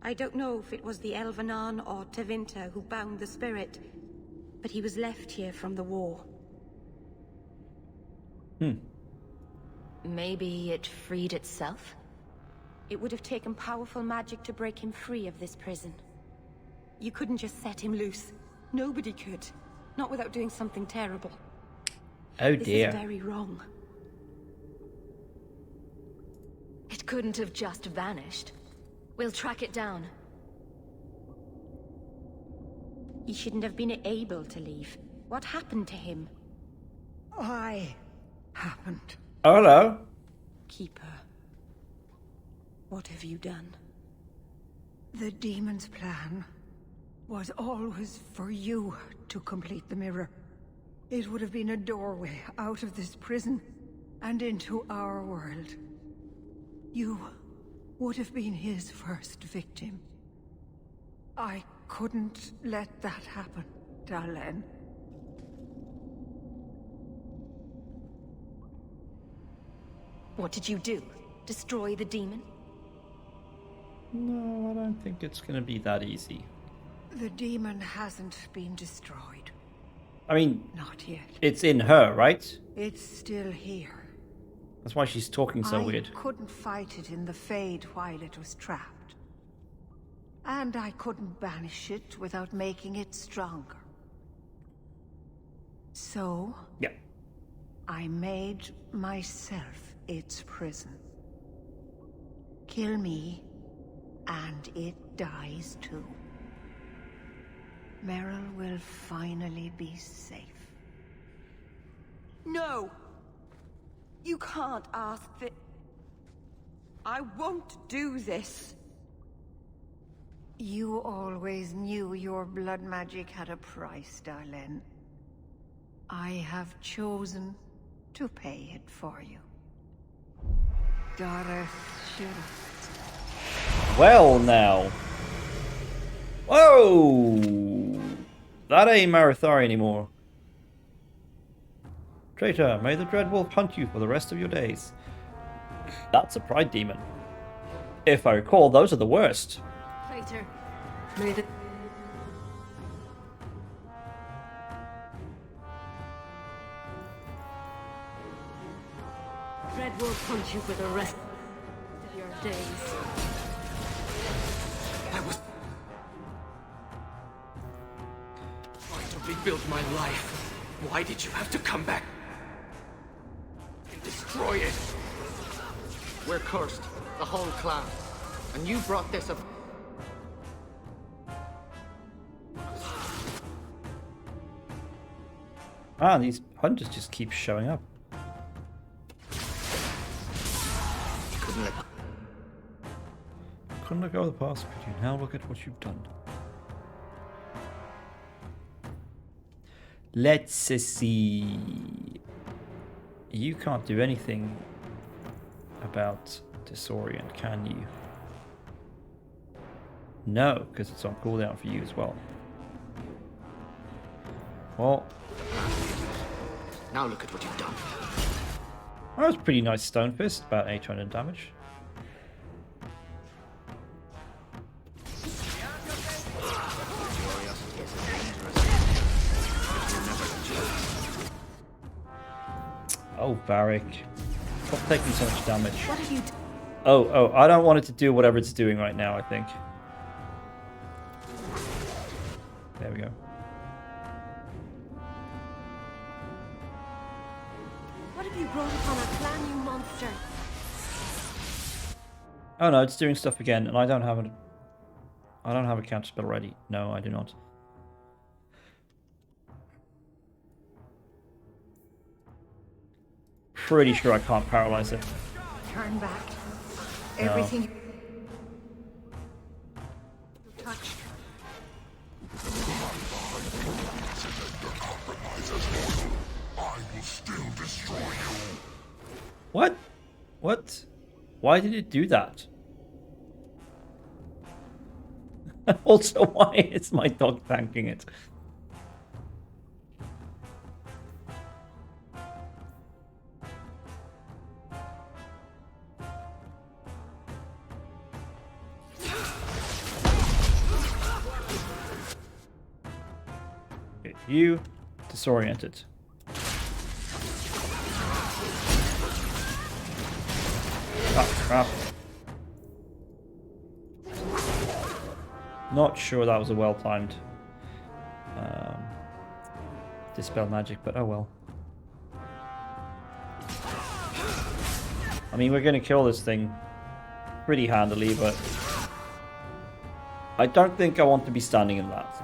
I don't know if it was the Elvenan or Tevinter who bound the spirit, but he was left here from the war. Maybe it freed itself? It would have taken powerful magic to break him free of this prison. You couldn't just set him loose. Nobody could. Not without doing something terrible. Oh This dear. is very wrong. It couldn't have just vanished. We'll track it down. He shouldn't have been able to leave. What happened to him? I happened. Oh, hello. Keeper. What have you done? The demon's plan was always for you to complete the mirror. It would have been a doorway out of this prison and into our world. You would have been his first victim. I couldn't let that happen, Dalen. What did you do? Destroy the demon? No, I don't think it's going to be that easy. The demon hasn't been destroyed. I mean, Not yet. it's in her, right? It's still here. That's why she's talking so I weird. couldn't fight it in the Fade while it was trapped. and I couldn't banish it without making it stronger. So, Yeah. I made myself its prison. Kill me, and it dies too. Meryl will finally be safe. No! You can't ask that. I won't do this. You always knew your blood magic had a price, Darlene. I have chosen to pay it for you. Dareth Shira. Well, now. Whoa! That ain't Marathari anymore. Traitor, may the Dreadwolf hunt you for the rest of your days. That's a pride demon. If I recall, those are the worst. Traitor, may the... Dread will hunt you for the rest of your days. I was trying to rebuild my life. Why did you have to come back and destroy it? We're cursed, the whole clan, and you brought this up. Ah, these hunters just keep showing up. Couldn't let... Couldn't let go of the past, could you? Now look at what you've done. Let's see. You can't do anything about Disorient, can you? No, because it's on cooldown for you as well. Well, Now look at what you've done. that was a pretty nice Stone Fist, about 800 damage. Oh, Varric. Stop taking so much damage. What have you done? Oh, I don't want it to do whatever it's doing right now, I think. There we go. What have you brought upon our clan, you monster? Oh no, it's doing stuff again, and I don't have a counter spell ready. No, I do not. Pretty sure I can't paralyze it. Turn back. No. Everything you touched. What? What? Why did it do that? Also, why is my dog thanking it? Okay, you disoriented. Oh, crap. Not sure that was a well-timed dispel magic, but oh well. I mean, we're going to kill this thing pretty handily, but I don't think I want to be standing in that.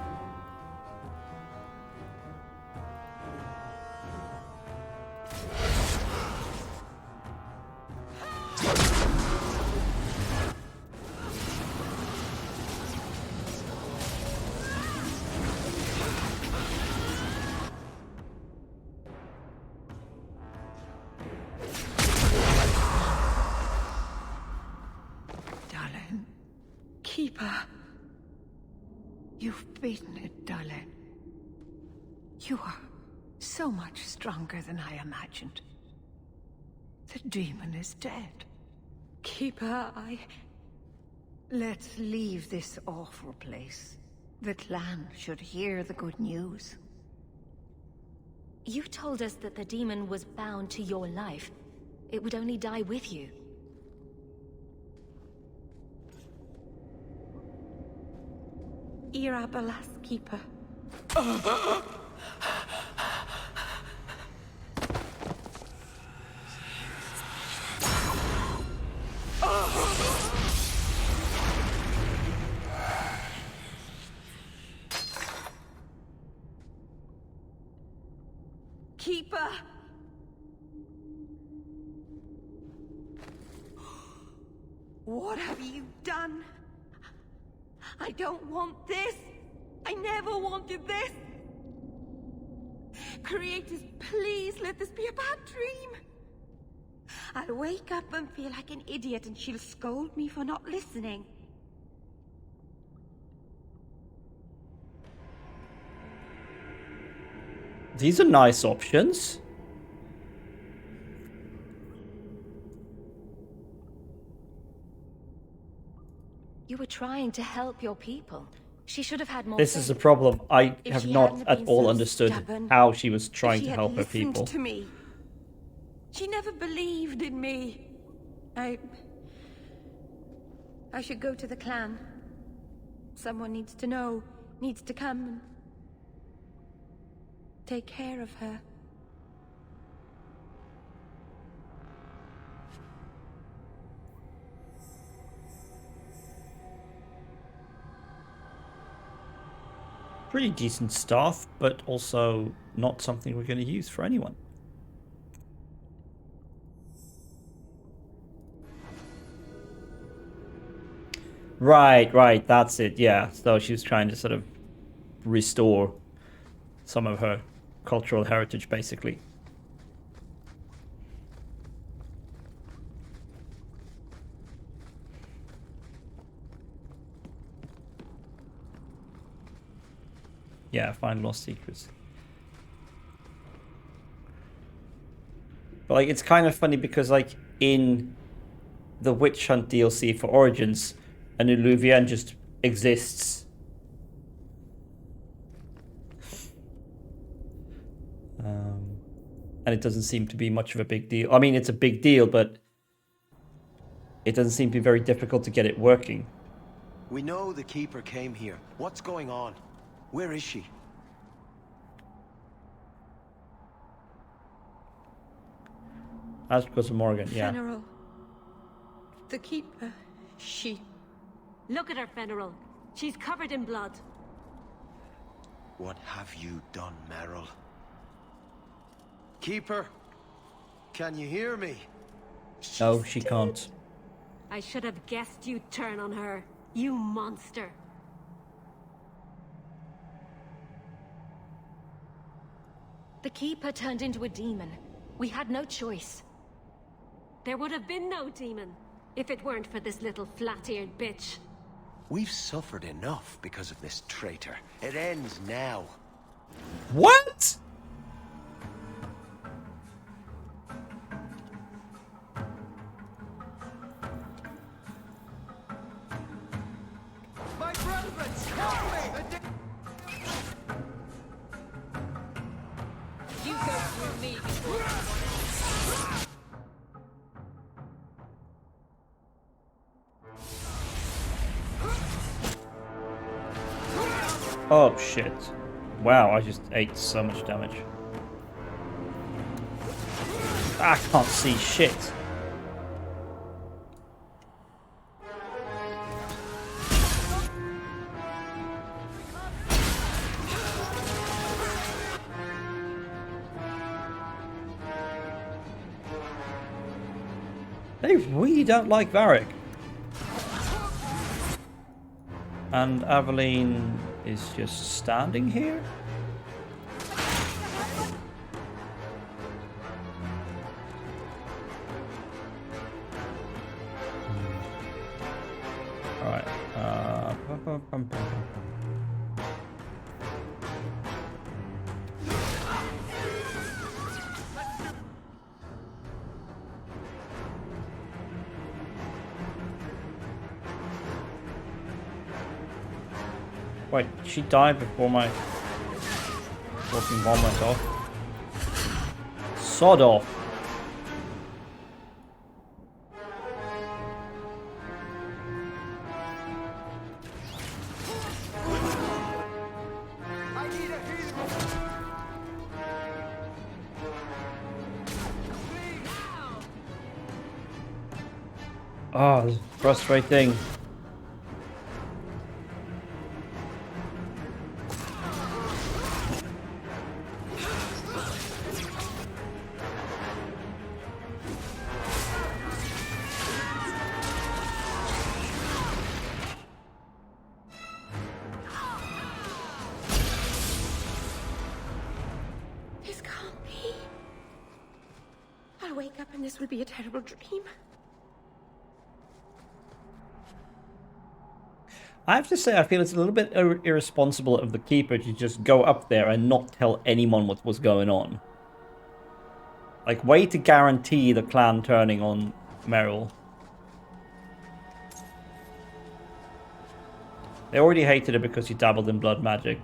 Darlene. Keeper. You've beaten it, Darlene. You are so much stronger than I imagined. The demon is dead. Keeper, Let's leave this awful place. The clan should hear the good news. You told us that the demon was bound to your life. It would only die with you. Irabalas keeper. Keeper! What have you done? I don't want this! I never wanted this! Creators, please let this be a bad dream! I'll wake up and feel like an idiot and she'll scold me for not listening. These are nice options. You were trying to help your people. She should have had more This faith. is a problem. I If have she not hadn't at been all so understood stubborn, how she was If trying she to had help her listened people. to me. She never believed in me. I should go to the clan. Someone needs to know, needs to come and take care of her. Pretty decent staff, but also not something we're going to use for anyone. Right, that's it, yeah. So she was trying to sort of restore some of her cultural heritage, basically. Yeah, find lost secrets. But like, it's kind of funny because like in the Witch Hunt DLC for Origins, an Illuvian just exists. And it doesn't seem to be much of a big deal. I mean, it's a big deal, but it doesn't seem to be very difficult to get it working. We know the Keeper came here. What's going on? Where is she? Ask because of Morgan, yeah. General, the keeper, she... Look at her, Fenrir. She's covered in blood. What have you done, Merrill? Keeper, can you hear me? No, she can't. I should have guessed you'd turn on her, you monster. The Keeper turned into a demon. We had no choice. There would have been no demon if it weren't for this little flat-eared bitch. We've suffered enough because of this traitor. It ends now. What? My brethren, help me! You go through me before Oh shit. Wow, I just ate so much damage. I can't see shit. They really don't like Varric. And Aveline is just standing here? Alright. Wait, she died before my walking bomb went off. Sod off. Oh, this is frustrating. This can't be. I'll wake up and this will be a terrible dream. I have to say, I feel it's a little bit irresponsible of the Keeper to just go up there and not tell anyone what was going on. Like, way to guarantee the clan turning on Meryl. They already hated her because she dabbled in blood magic.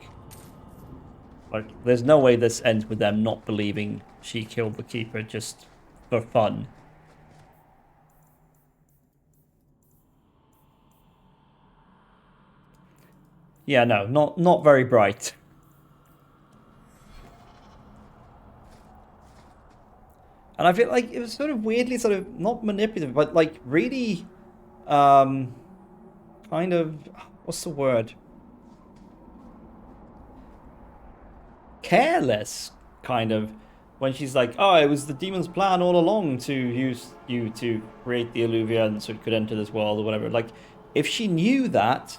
Like, there's no way this ends with them not believing she killed the Keeper just for fun. Yeah, no, not very bright. And I feel like it was sort of weirdly sort of not manipulative, but like really kind of, what's the word? Careless, kind of, when she's like, oh, it was the demon's plan all along to use you to create the Illuvia so it could enter this world or whatever. Like, if she knew that,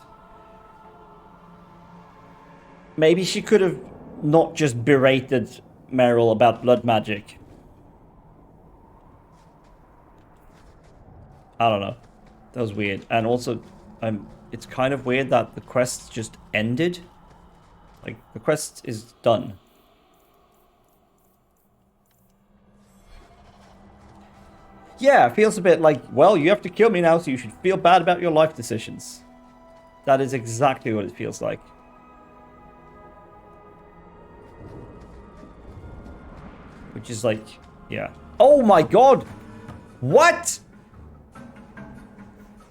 maybe she could have not just berated Meryl about blood magic. I don't know. That was weird. And also, it's kind of weird that the quest just ended. Like, the quest is done. Yeah, it feels a bit like, well, you have to kill me now, so you should feel bad about your life decisions. That is exactly what it feels like. Which is like, yeah. Oh my god! What?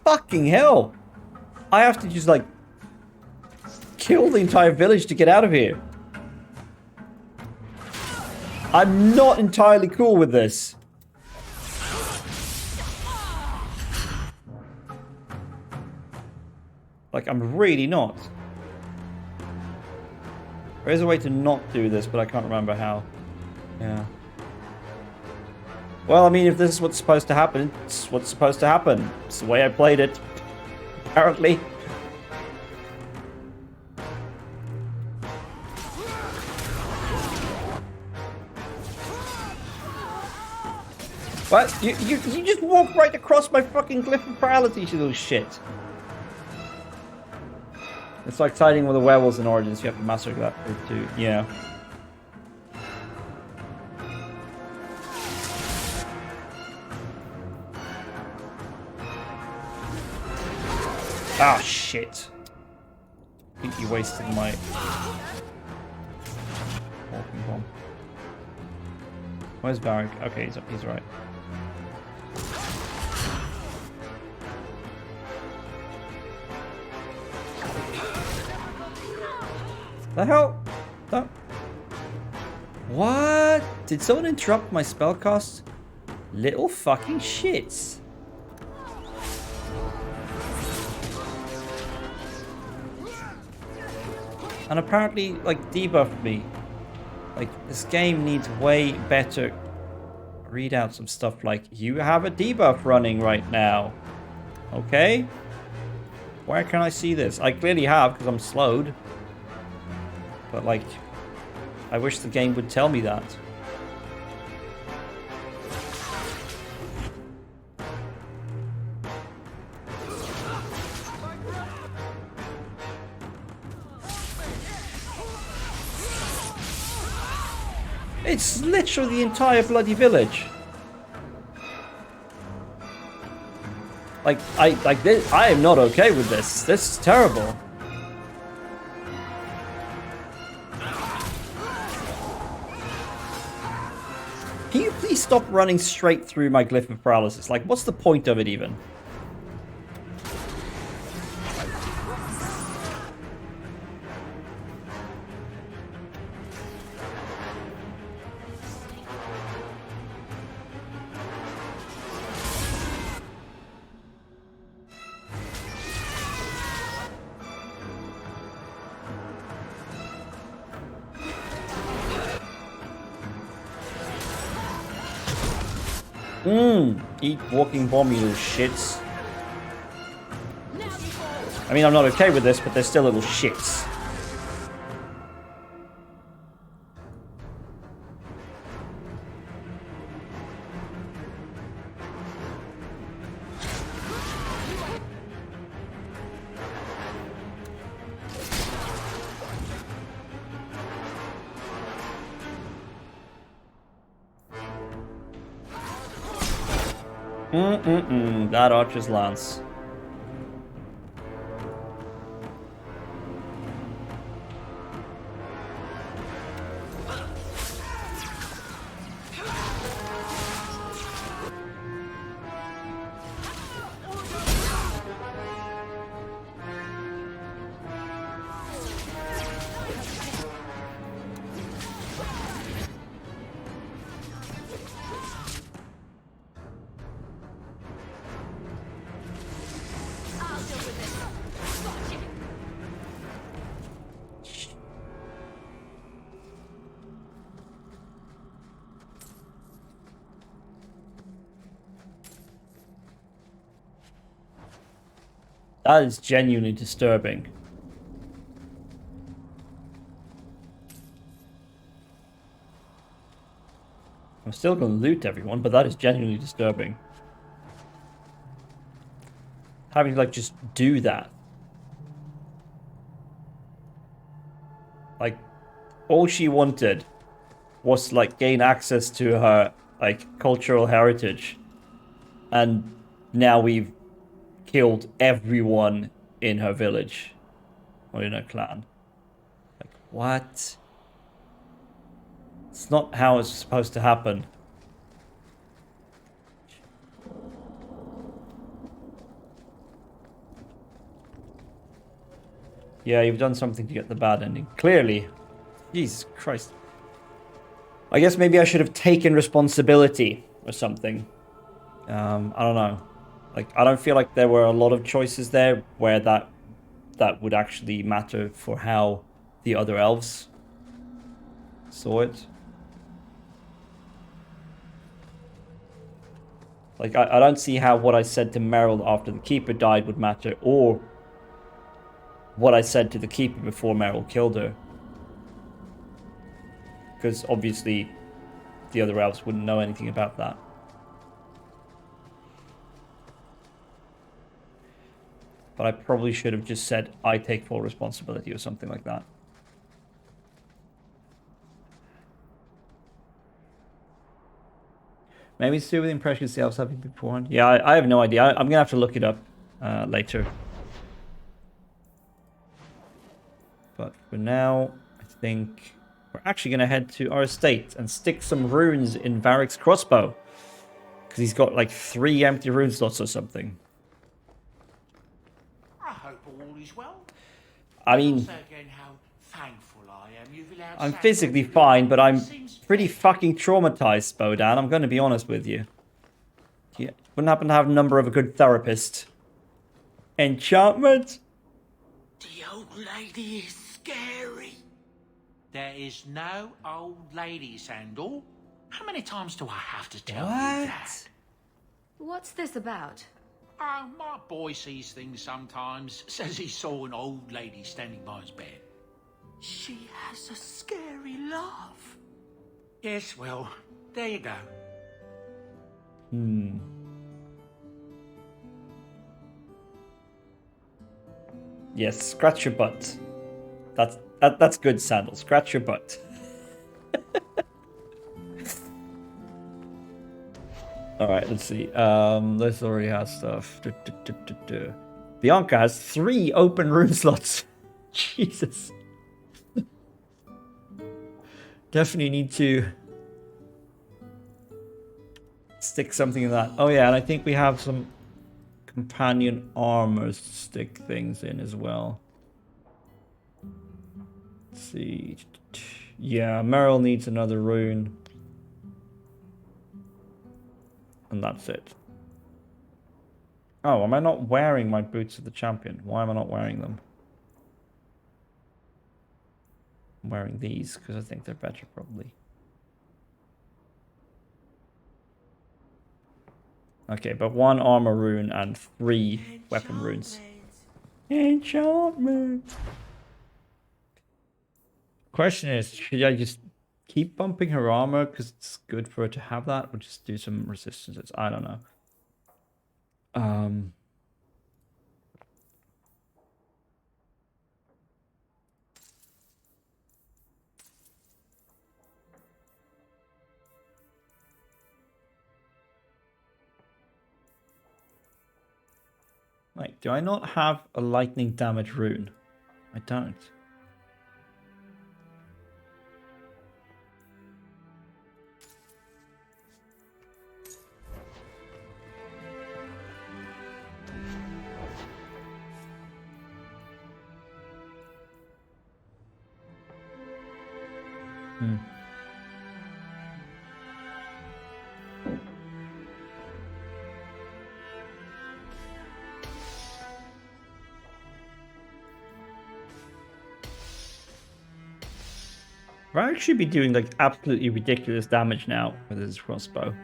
Fucking hell! I have to just, like, kill the entire village to get out of here. I'm not entirely cool with this. Like, I'm really not. There is a way to not do this, but I can't remember how. Yeah. Well, I mean, if this is what's supposed to happen, it's what's supposed to happen. It's the way I played it. Apparently. What? You just walked right across my fucking glyph of paralysis, you little shit. It's like siding with the werewolves in Origins. You have to massacre that group too. Yeah. Ah, shit. I think you wasted my walking bomb. Where's Varric? Okay, he's right. The hell? No. What? Did someone interrupt my spellcast? Little fucking shits. And apparently, like, debuffed me. Like, this game needs way better readouts of stuff like, you have a debuff running right now. Okay? Where can I see this? I clearly have, because I'm slowed. But, like, I wish the game would tell me that. It's literally the entire bloody village. Like this, I am not okay with this. This is terrible. Can you please stop running straight through my glyph of paralysis? Like, what's the point of it even? Eat walking bomb, you little shits. I mean, I'm not okay with this, but they're still little shits. That archer's lance. That is genuinely disturbing. I'm still going to loot everyone, but that is genuinely disturbing. Having to, like, just do that. Like, all she wanted was to, like, gain access to her, like, cultural heritage. And now we've killed everyone in her village. Or in her clan. Like, what? It's not how it's supposed to happen. Yeah, you've done something to get the bad ending. Clearly. Jesus Christ. I guess maybe I should have taken responsibility or something. I don't know. Like, I don't feel like there were a lot of choices there where that would actually matter for how the other elves saw it. Like, I don't see how what I said to Meryl after the Keeper died would matter, or what I said to the Keeper before Meryl killed her. Because obviously the other elves wouldn't know anything about that. But I probably should have just said, I take full responsibility or something like that. Maybe it's to do with the impression the elves having beforehand. Yeah, I have no idea. I'm going to have to look it up later. But for now, I think we're actually going to head to our estate and stick some runes in Varric's crossbow. Because he's got like 3 empty rune slots or something. I hope all is well. I mean, Again, how thankful I am you've allowed I'm Sam physically to do fine, but what I'm seems pretty fair. fucking traumatized, Bodan. I'm going to be honest with you. Yeah, wouldn't happen to have a number of a good therapist. Enchantment? The old lady is scary. There is no old lady, Sandal. How many times do I have to tell you that? What's this about? Oh, my boy sees things sometimes. Says he saw an old lady standing by his bed. She has a scary laugh. Yes, well, there you go. Yes, scratch your butt. That's good, Sandal. Scratch your butt. Alright, let's see. This already has stuff. Bianca has 3 open rune slots. Jesus. Definitely need to stick something in that. Oh yeah, and I think we have some companion armors to stick things in as well. Let's see. Yeah, Meryl needs another rune. And that's it. Oh, am I not wearing my boots of the champion? Why am I not wearing them? I'm wearing these because I think they're better, probably. Okay, but 1 armor rune and 3 weapon runes. Enchantment. Question is, should I just keep bumping her armor because it's good for her to have that, or just do some resistances? I don't know. Like, do I not have a lightning damage rune? I don't. I'll actually be doing like absolutely ridiculous damage now with this crossbow.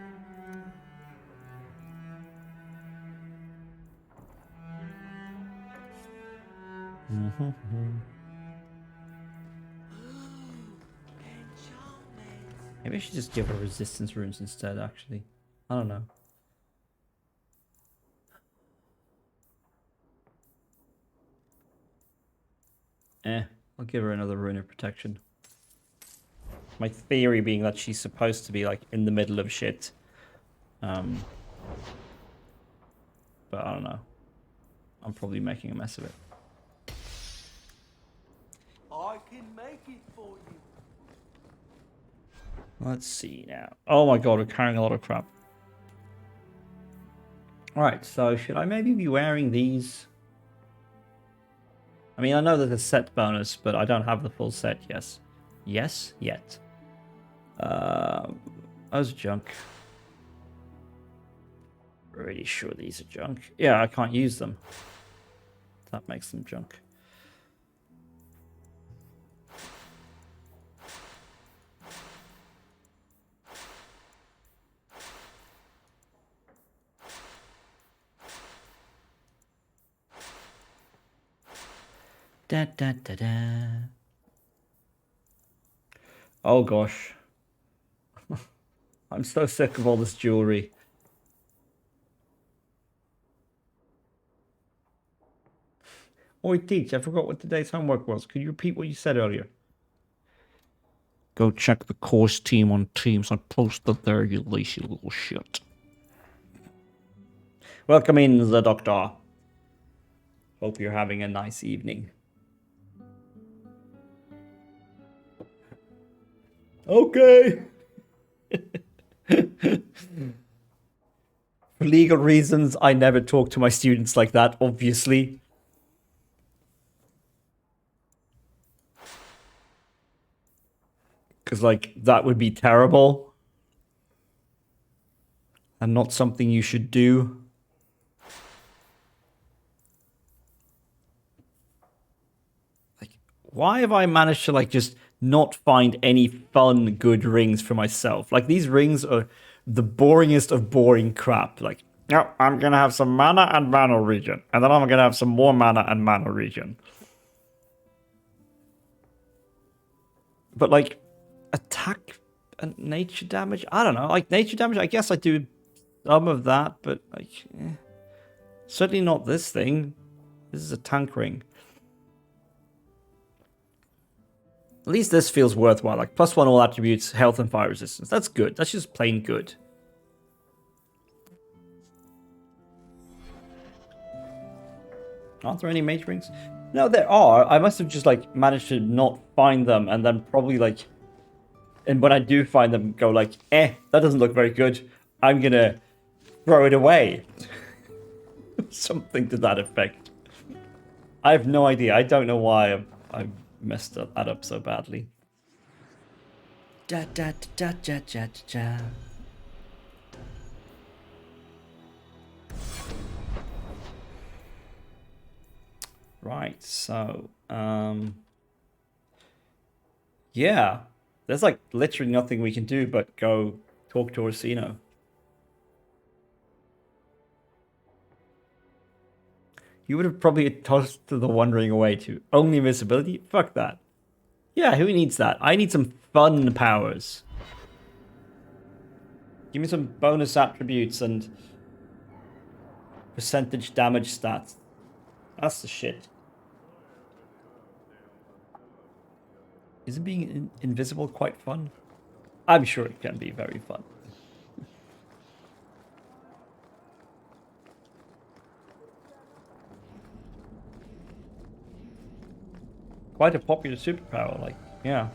Maybe I should just give her resistance runes instead, actually. I don't know. I'll give her another rune of protection. My theory being that she's supposed to be like in the middle of shit. But I don't know. I'm probably making a mess of it. I can make it for you. Let's see now. Oh my god, we're carrying a lot of crap. Alright, so should I maybe be wearing these? I mean, I know there's a set bonus, but I don't have the full set, yes. Yes, yet. Those are junk. Pretty sure these are junk. Yeah, I can't use them. That makes them junk. Da da da da. Oh gosh. I'm so sick of all this jewelry. Oi, Teach, I forgot what today's homework was. Could you repeat what you said earlier? Go check the course team on Teams. I posted there, you lazy little shit. Welcome in, the doctor. Hope you're having a nice evening. Okay. For legal reasons, I never talk to my students like that, obviously. Because, like, that would be terrible. And not something you should do. Like, why have I managed to, like, just not find any fun, good rings for myself? Like, these rings are the boringest of boring crap. Like, no, I'm gonna have some mana and mana regen. And then I'm gonna have some more mana and mana regen. But, like, attack and nature damage? I don't know. Like, nature damage, I guess I do some of that, but, like, certainly not this thing. This is a tank ring. At least this feels worthwhile. Like, +1 all attributes, health and fire resistance. That's good. That's just plain good. Aren't there any mage rings? No, there are. I must have just, like, managed to not find them, and then probably, like... And when I do find them, go like, that doesn't look very good. I'm gonna throw it away. Something to that effect. I have no idea. I don't know why I messed that up so badly. Da da da da da da da. Right, so yeah. There's like literally nothing we can do but go talk to Orsino. You would have probably tossed the wandering away to only invisibility? Fuck that. Yeah, who needs that? I need some fun powers. Give me some bonus attributes and percentage damage stats. That's the shit. Isn't being invisible quite fun? I'm sure it can be very fun. Quite a popular superpower, like, yeah.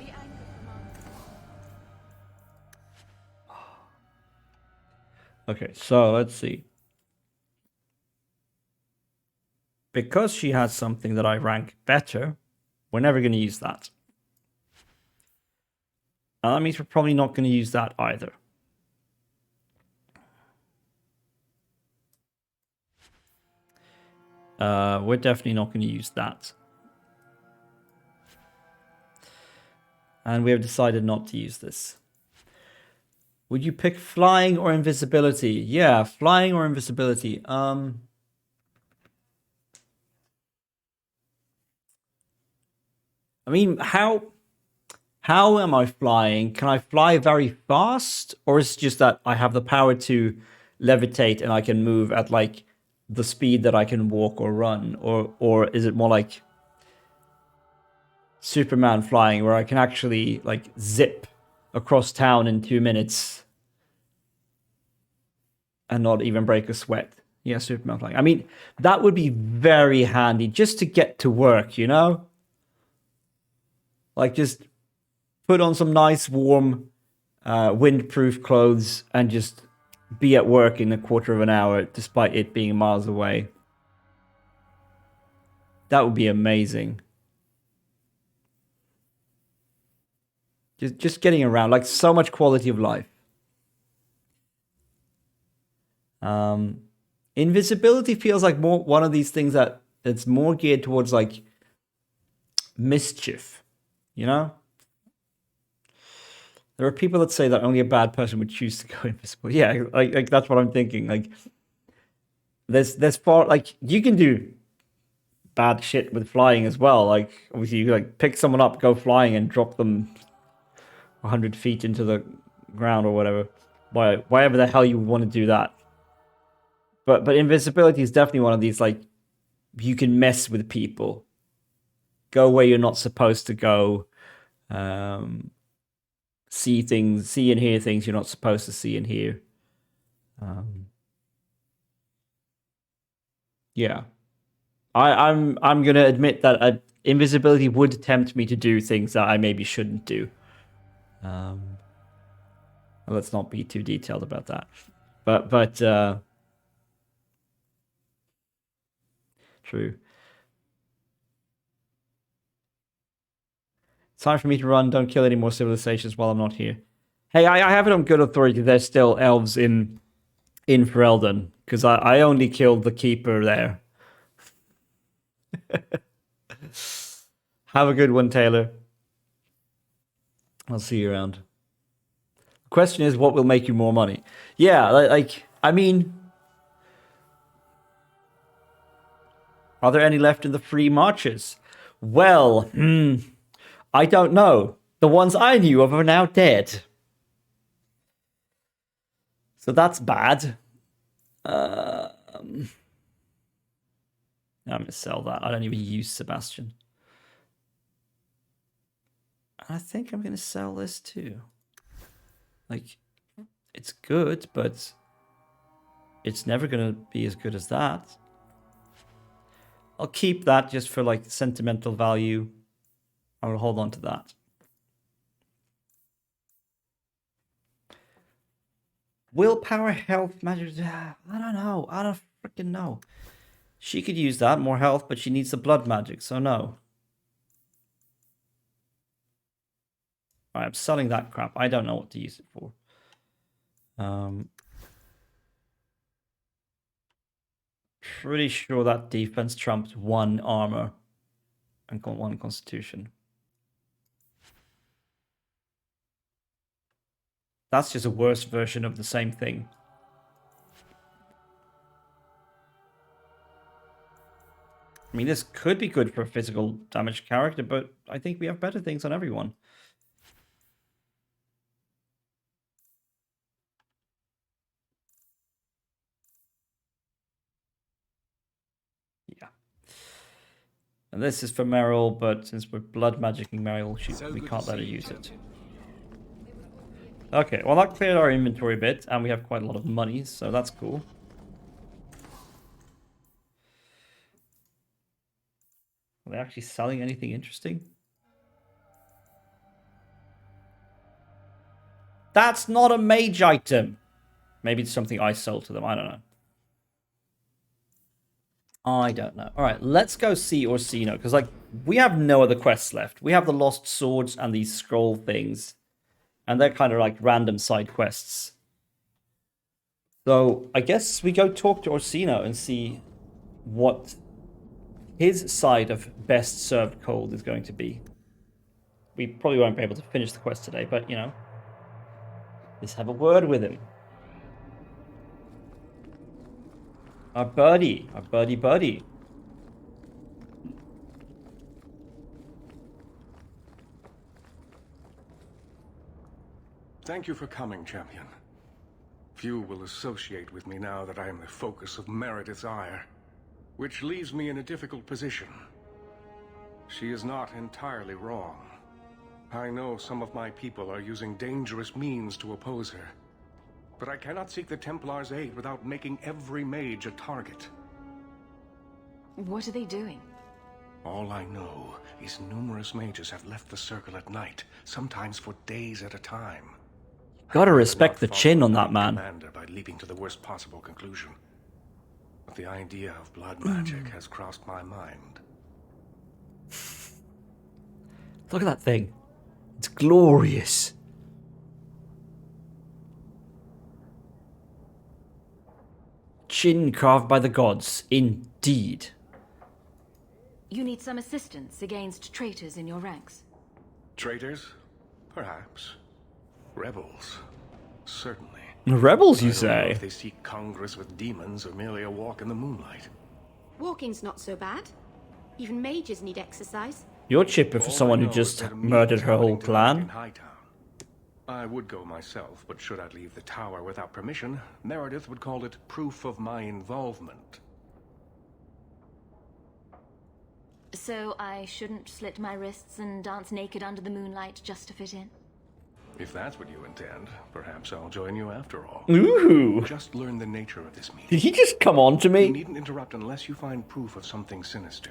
Okay, so let's see. Because she has something that I rank better, we're never going to use that. And that means we're probably not going to use that either. We're definitely not going to use that. And we have decided not to use this. Would you pick flying or invisibility? Yeah, flying or invisibility. I mean, how am I flying? Can I fly very fast? Or is it just that I have the power to levitate and I can move at like the speed that I can walk or run? Or is it more like Superman flying where I can actually like zip across town in 2 minutes and not even break a sweat? Yeah, Superman flying. I mean, that would be very handy just to get to work, you know? Like just put on some nice warm windproof clothes and just be at work in a quarter of an hour despite it being miles away. That would be amazing. Just getting around, like so much quality of life. Invisibility feels like more one of these things that it's more geared towards like mischief, you know? There are people that say that only a bad person would choose to go invisible. Yeah, like that's what I'm thinking. Like there's far like you can do bad shit with flying as well. Like obviously you like pick someone up, go flying, and drop them 100 feet into the ground or whatever. Whatever the hell you want to do that. But invisibility is definitely one of these like you can mess with people, go where you're not supposed to go, see and hear things you're not supposed to see and hear. Yeah, I'm gonna admit that invisibility would tempt me to do things that I maybe shouldn't do. Let's not be too detailed about that. But true. It's time for me to run. Don't kill any more civilizations while I'm not here. Hey, I have it on good authority. There's still elves in Ferelden because I only killed the keeper there. Have a good one, Taylor. I'll see you around. The question is, what will make you more money? Yeah, like I mean, are there any left in the free marches? Well, I don't know. The ones I knew of are now dead. So that's bad. I'm going to sell that. I don't even use Sebastian. I think I'm going to sell this too. Like, it's good, but it's never going to be as good as that. I'll keep that just for like sentimental value. I will hold on to that. Willpower, health, magic. I don't know. I don't freaking know. She could use that, more health, but she needs the blood magic, so no. Alright, I'm selling that crap. I don't know what to use it for. Pretty sure that defense trumps 1 armor and 1 constitution. That's just a worse version of the same thing. I mean, this could be good for a physical damage character, but I think we have better things on everyone. Yeah. And this is for Meryl, but since we're blood magicking Meryl, we can't let her use it. Okay, well that cleared our inventory a bit, and we have quite a lot of money, so that's cool. Are they actually selling anything interesting? That's not a mage item! Maybe it's something I sold to them, I don't know. I don't know. Alright, let's go see Orsino, because like, we have no other quests left. We have the Lost Swords and these scroll things. And they're kind of like random side quests. So I guess we go talk to Orsino and see what his side of best served cold is going to be. We probably won't be able to finish the quest today, but you know, let's have a word with him. Our buddy. Thank you for coming, champion. Few will associate with me now that I am the focus of Meredith's ire, which leaves me in a difficult position. She is not entirely wrong. I know some of my people are using dangerous means to oppose her, but I cannot seek the Templars' aid without making every mage a target. What are they doing? All I know is numerous mages have left the circle at night, sometimes for days at a time. Gotta respect the chin on that man. Commander by leaping to the worst possible conclusion. But the idea of blood magic has crossed my mind. Look at that thing. It's glorious. Chin carved by the gods, indeed. You need some assistance against traitors in your ranks. Traitors? Perhaps. Rebels? Certainly. Rebels, you I don't know say? if they seek congress with demons or merely a walk in the moonlight. Walking's not so bad. Even mages need exercise. You're chipper for someone who just murdered her whole clan. I would go myself, but should I leave the tower without permission, Meredith would call it proof of my involvement. So I shouldn't slit my wrists and dance naked under the moonlight just to fit in? If that's what you intend, perhaps I'll join you after all. Ooh. Just learn the nature of this meeting. Did he just come on to me? You needn't interrupt unless you find proof of something sinister.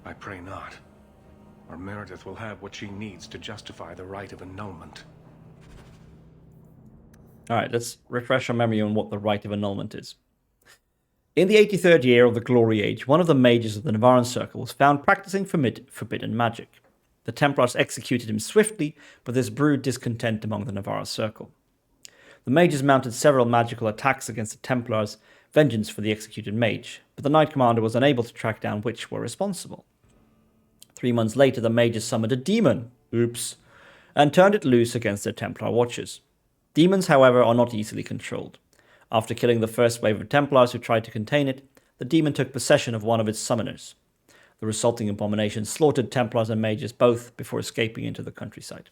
I pray not. Or Meredith will have what she needs to justify the rite of annulment. Alright, let's refresh our memory on what the rite of annulment is. In the 83rd year of the Glory Age, one of the mages of the Navaran Circle was found practicing forbidden magic. The Templars executed him swiftly, but this brewed discontent among the Navarra Circle. The mages mounted several magical attacks against the Templars, vengeance for the executed mage, but the Knight Commander was unable to track down which were responsible. 3 months later, the mages summoned a demon, oops, and turned it loose against their Templar watchers. Demons, however, are not easily controlled. After killing the first wave of Templars who tried to contain it, the demon took possession of one of its summoners. The resulting abomination slaughtered Templars and mages both before escaping into the countryside.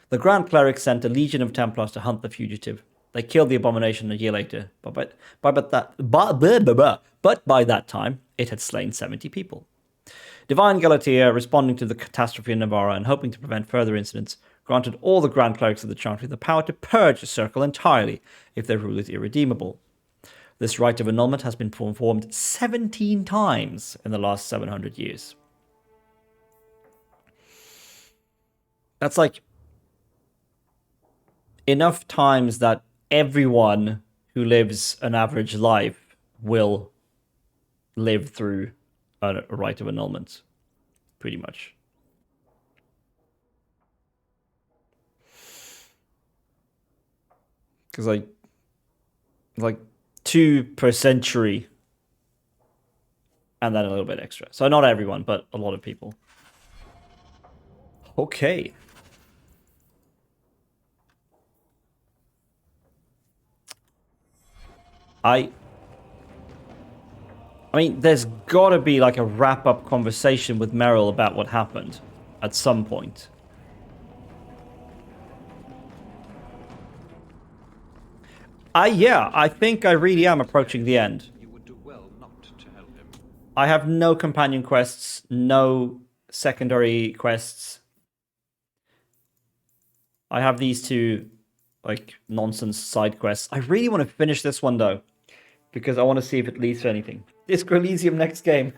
The Grand Cleric sent a legion of Templars to hunt the fugitive. They killed the abomination a year later, but by that time, it had slain 70 people. Divine Galatea, responding to the catastrophe in Navarra and hoping to prevent further incidents, granted all the Grand Clerics of the Chantry the power to purge the circle entirely if their rule is irredeemable. This rite of annulment has been performed 17 times in the last 700 years. That's like enough times that everyone who lives an average life will live through a rite of annulment, pretty much. Because like 2 per century, and then a little bit extra. So not everyone, but a lot of people. Okay. I mean, there's gotta be like a wrap-up conversation with Meryl about what happened at some point. Yeah, I think I really am approaching the end. You would do well not to tell him. I have no companion quests, no secondary quests. I have these two, like, nonsense side quests. I really want to finish this one, though, because I want to see if it leads to anything. Disco Elysium next game.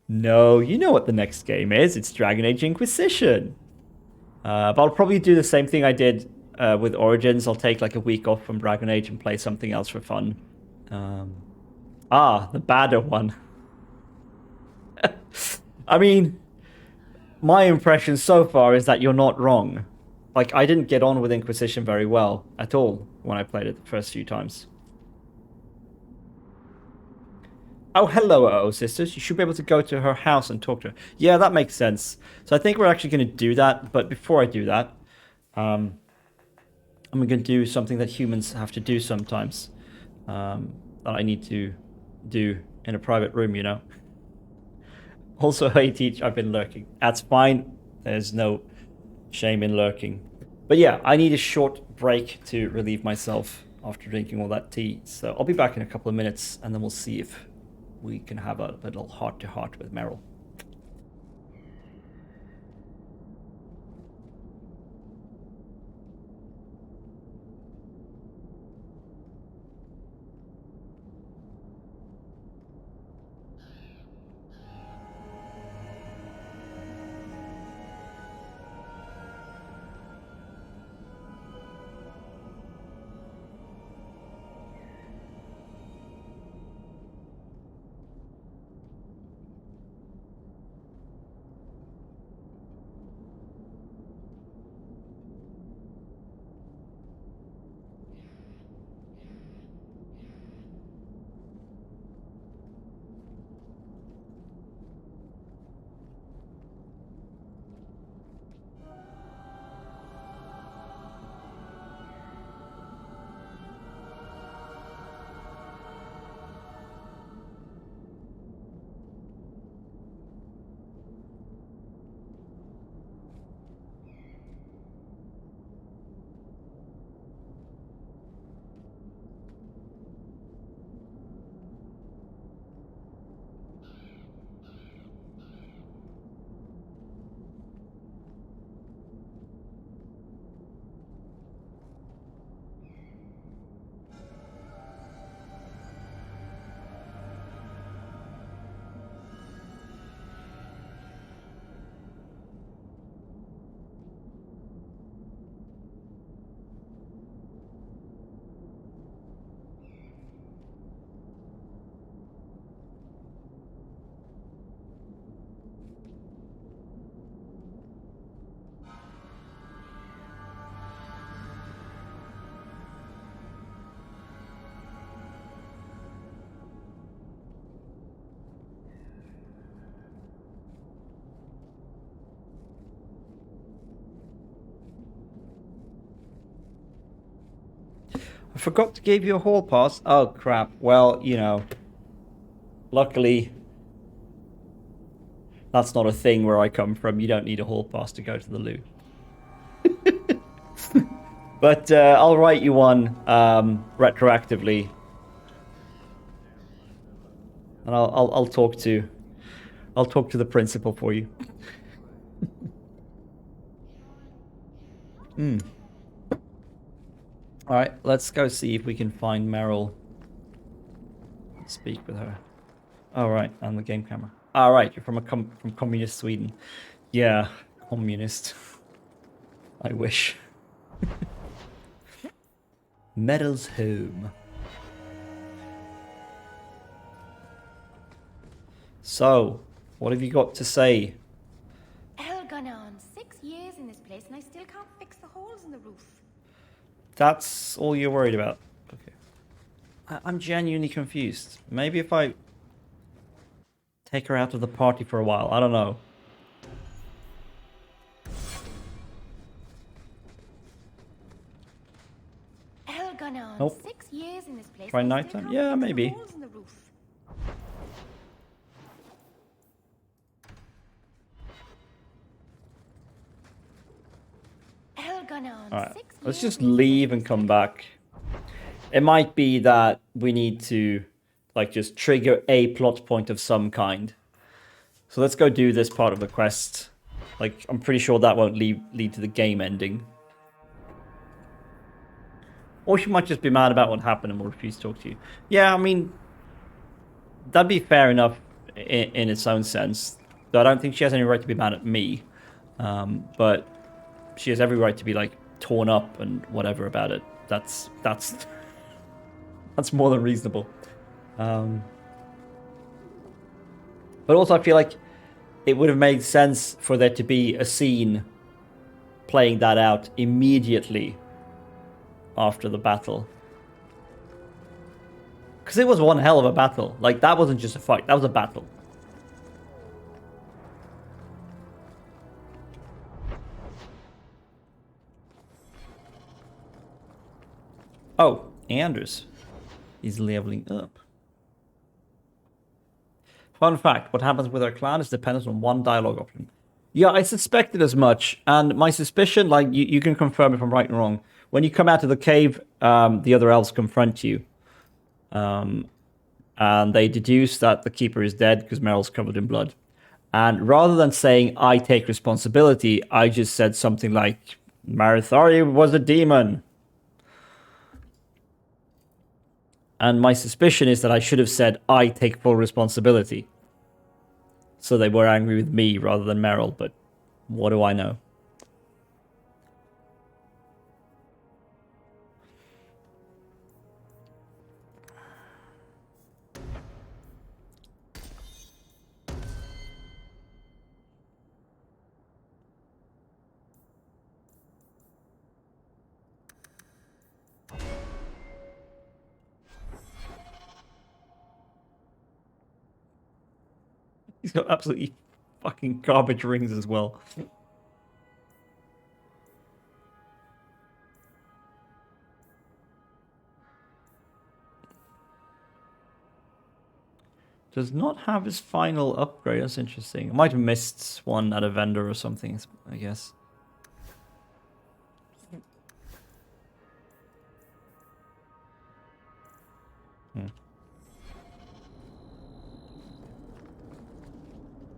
No, you know what the next game is. It's Dragon Age Inquisition. But I'll probably do the same thing I did with Origins. I'll take like a week off from Dragon Age and play something else for fun. The badder one. I mean, my impression so far is that you're not wrong. Like, I didn't get on with Inquisition very well at all when I played it the first few times. Oh, hello, Oh Sisters. You should be able to go to her house and talk to her. Yeah, that makes sense. So I think we're actually going to do that. But before I do that, I'm going to do something that humans have to do sometimes. That I need to do in a private room, you know. Also, hey, Teach, I've been lurking. That's fine. There's no shame in lurking. But yeah, I need a short break to relieve myself after drinking all that tea. So I'll be back in a couple of minutes, and then we'll see if we can have a little heart-to-heart with Meryl. I forgot to give you a hall pass. Oh, crap. Well, you know, luckily, that's not a thing where I come from. You don't need a hall pass to go to the loo. But I'll write you one retroactively. And I'll talk to the principal for you. All right, let's go see if we can find Meryl. Speak with her. All right, on the game camera. All right, you're from from communist Sweden. Yeah, communist. I wish. Meryl's home. So, what have you got to say? Elganon, 6 years in this place and I still can't fix the holes in the roof. That's all you're worried about? Okay. I'm genuinely confused. Maybe if I take her out of the party for a while, I don't know. Elganon, Nope. 6 years in this place. Try and I nighttime? still can't Yeah, fix the maybe. holes in the roof. Alright, let's just leave and come back. It might be that we need to, like, just trigger a plot point of some kind. So let's go do this part of the quest. Like, I'm pretty sure that won't lead to the game ending. Or she might just be mad about what happened and will refuse to talk to you. Yeah, I mean, that'd be fair enough in its own sense. Though I don't think she has any right to be mad at me. But she has every right to be, like, torn up and whatever about it. That's more than reasonable. But also I feel like it would have made sense for there to be a scene playing that out immediately after the battle. Because it was one hell of a battle. Like, that wasn't just a fight, that was a battle. Oh, Anders is leveling up. Fun fact, what happens with our clan is dependent on one dialogue option. Yeah, I suspected as much, and my suspicion, like, you can confirm if I'm right and wrong. When you come out of the cave, the other elves confront you. And they deduce that the Keeper is dead because Meryl's covered in blood. And rather than saying, I take responsibility, I just said something like, Marithari was a demon. And my suspicion is that I should have said, I take full responsibility. So they were angry with me rather than Meryl, but what do I know? He's got absolutely fucking garbage rings as well. Does not have his final upgrade. That's interesting. I might have missed one at a vendor or something, I guess.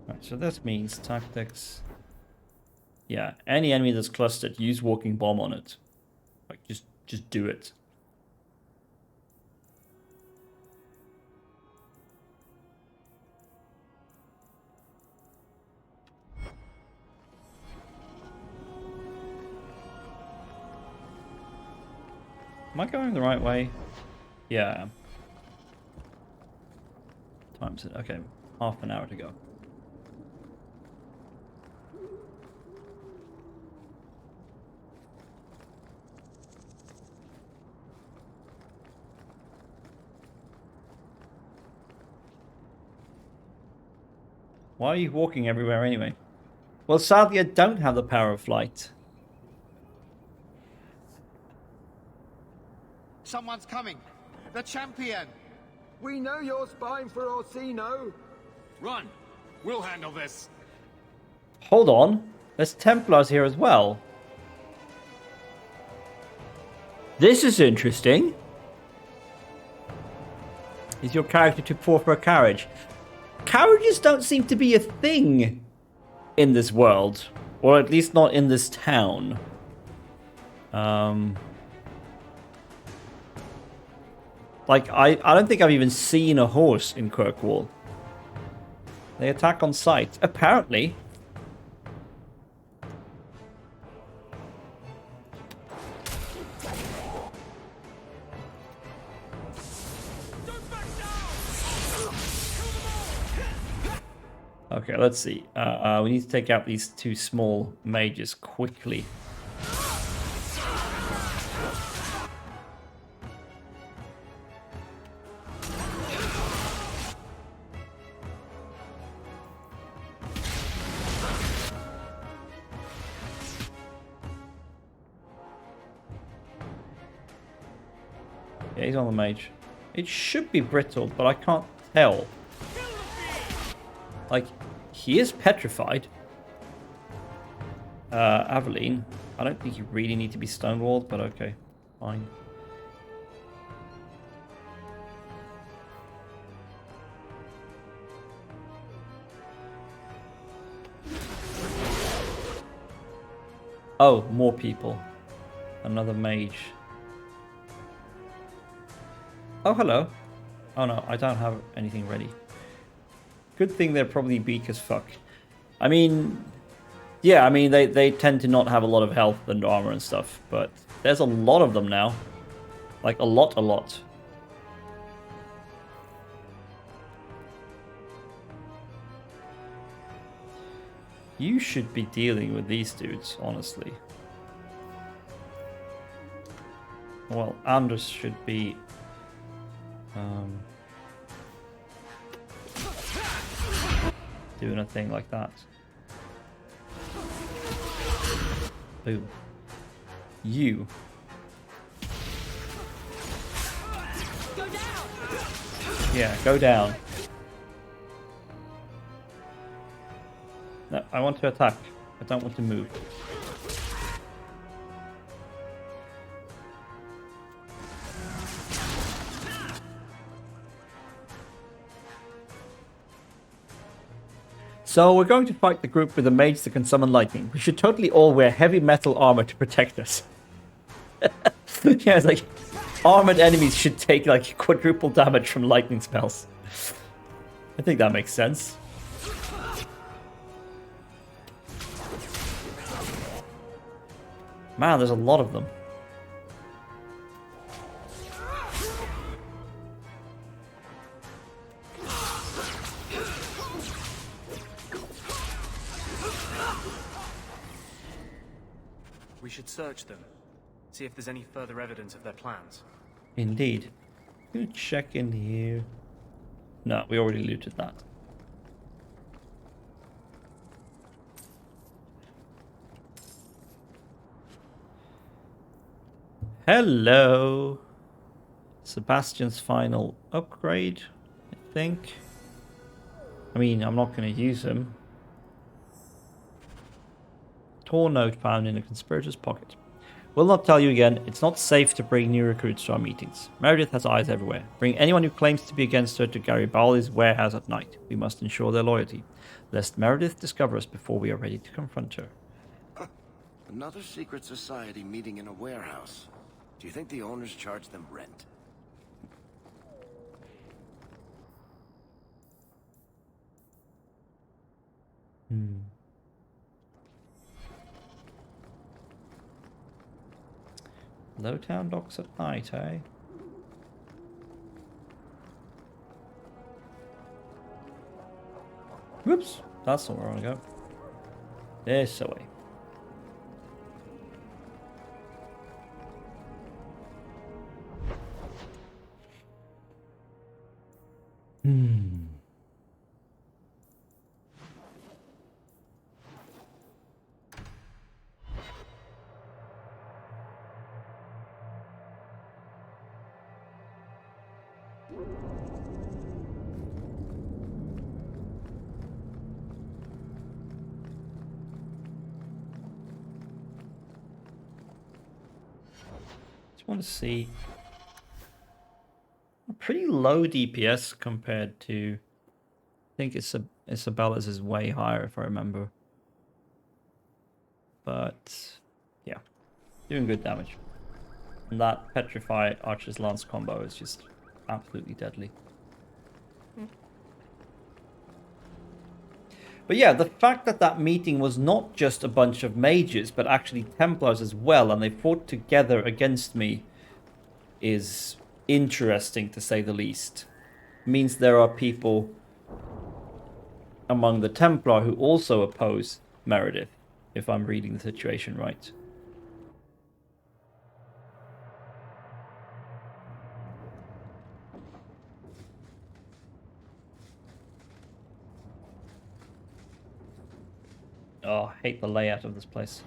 Right, so this means tactics. Yeah, any enemy that's clustered, use walking bomb on it. Like, just do it. Am I going the right way? Yeah. Time's it. Okay, half an hour to go. Why are you walking everywhere anyway? Well, sadly, I don't have the power of flight. Someone's coming. The champion. We know you're spying for Orsino. Run. We'll handle this. Hold on. There's Templars here as well. This is interesting. Is your character too poor for a carriage? Carriages don't seem to be a thing in this world. Or at least not in this town. Like, I don't think I've even seen a horse in Kirkwall. They attack on sight. Apparently. Okay, let's see. We need to take out these two small mages quickly. Yeah, he's on the mage. It should be brittle, but I can't tell. Like, he is petrified. Aveline. I don't think you really need to be stonewalled, but okay, fine. Oh, more people. Another mage. Oh, hello. Oh no, I don't have anything ready. Good thing they're probably weak as fuck. I mean, yeah, I mean, they tend to not have a lot of health and armor and stuff, but there's a lot of them now. Like, a lot. You should be dealing with these dudes, honestly. Well, Anders should be... doing a thing like that. Boom. You. Go down. Yeah, go down. No, I want to attack. I don't want to move. So we're going to fight the group with a mage that can summon lightning. We should totally all wear heavy metal armor to protect us. Yeah, it's like armored enemies should take like quadruple damage from lightning spells. I think that makes sense. Man, there's a lot of them. We should search them, see if there's any further evidence of their plans. Indeed. I'm gonna check in here. No, we already looted that. Hello. Sebastian's final upgrade, I think. I mean, I'm not going to use him. Torn note found in a conspirator's pocket. Will not tell you again, it's not safe to bring new recruits to our meetings. Meredith has eyes everywhere. Bring anyone who claims to be against her to Garibaldi's warehouse at night. We must ensure their loyalty, lest Meredith discover us before we are ready to confront her. Another secret society meeting in a warehouse. Do you think the owners charge them rent? Lowtown docks at night, eh? Whoops, that's not where I want to go. This way. Just want to see a pretty low DPS compared to. I think Isabella's is way higher if I remember. But yeah, doing good damage. And that Petrify Archer's Lance combo is just absolutely deadly. But yeah, the fact that that meeting was not just a bunch of mages, but actually Templars as well, and they fought together against me, is interesting to say the least. Means there are people among the Templar who also oppose Meredith, if I'm reading the situation right. Oh, I hate the layout of this place.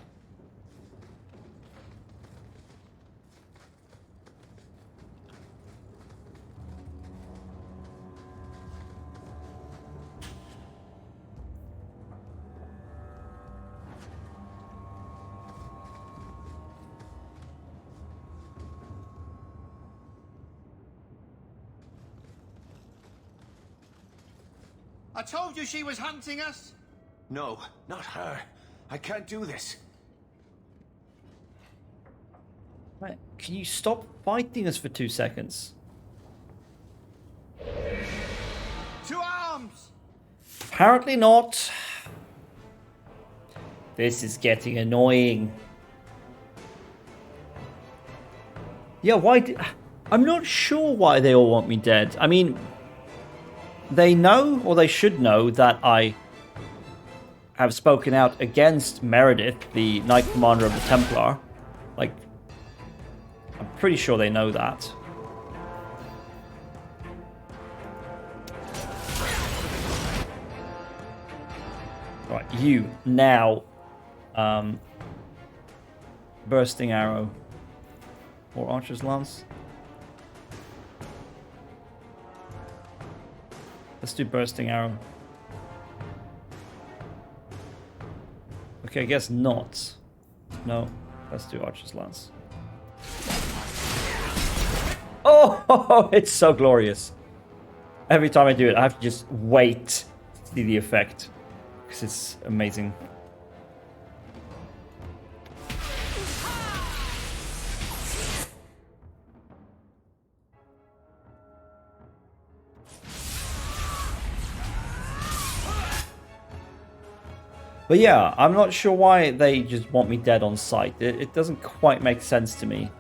I told you she was hunting us. No, not her. I can't do this. Right, can you stop fighting us for 2 seconds? To arms! Apparently not. This is getting annoying. Yeah, why? I'm not sure why they all want me dead. I mean, they know, or they should know, that I have spoken out against Meredith, the Knight Commander of the Templar. Like, I'm pretty sure they know that. Right, you now. Bursting arrow. Or Archer's Lance. Let's do Bursting Arrow. Okay, I guess not. No, let's do Archer's Lance. Oh, it's so glorious. Every time I do it, I have to just wait to see the effect. Because it's amazing. But yeah, I'm not sure why they just want me dead on sight. It doesn't quite make sense to me.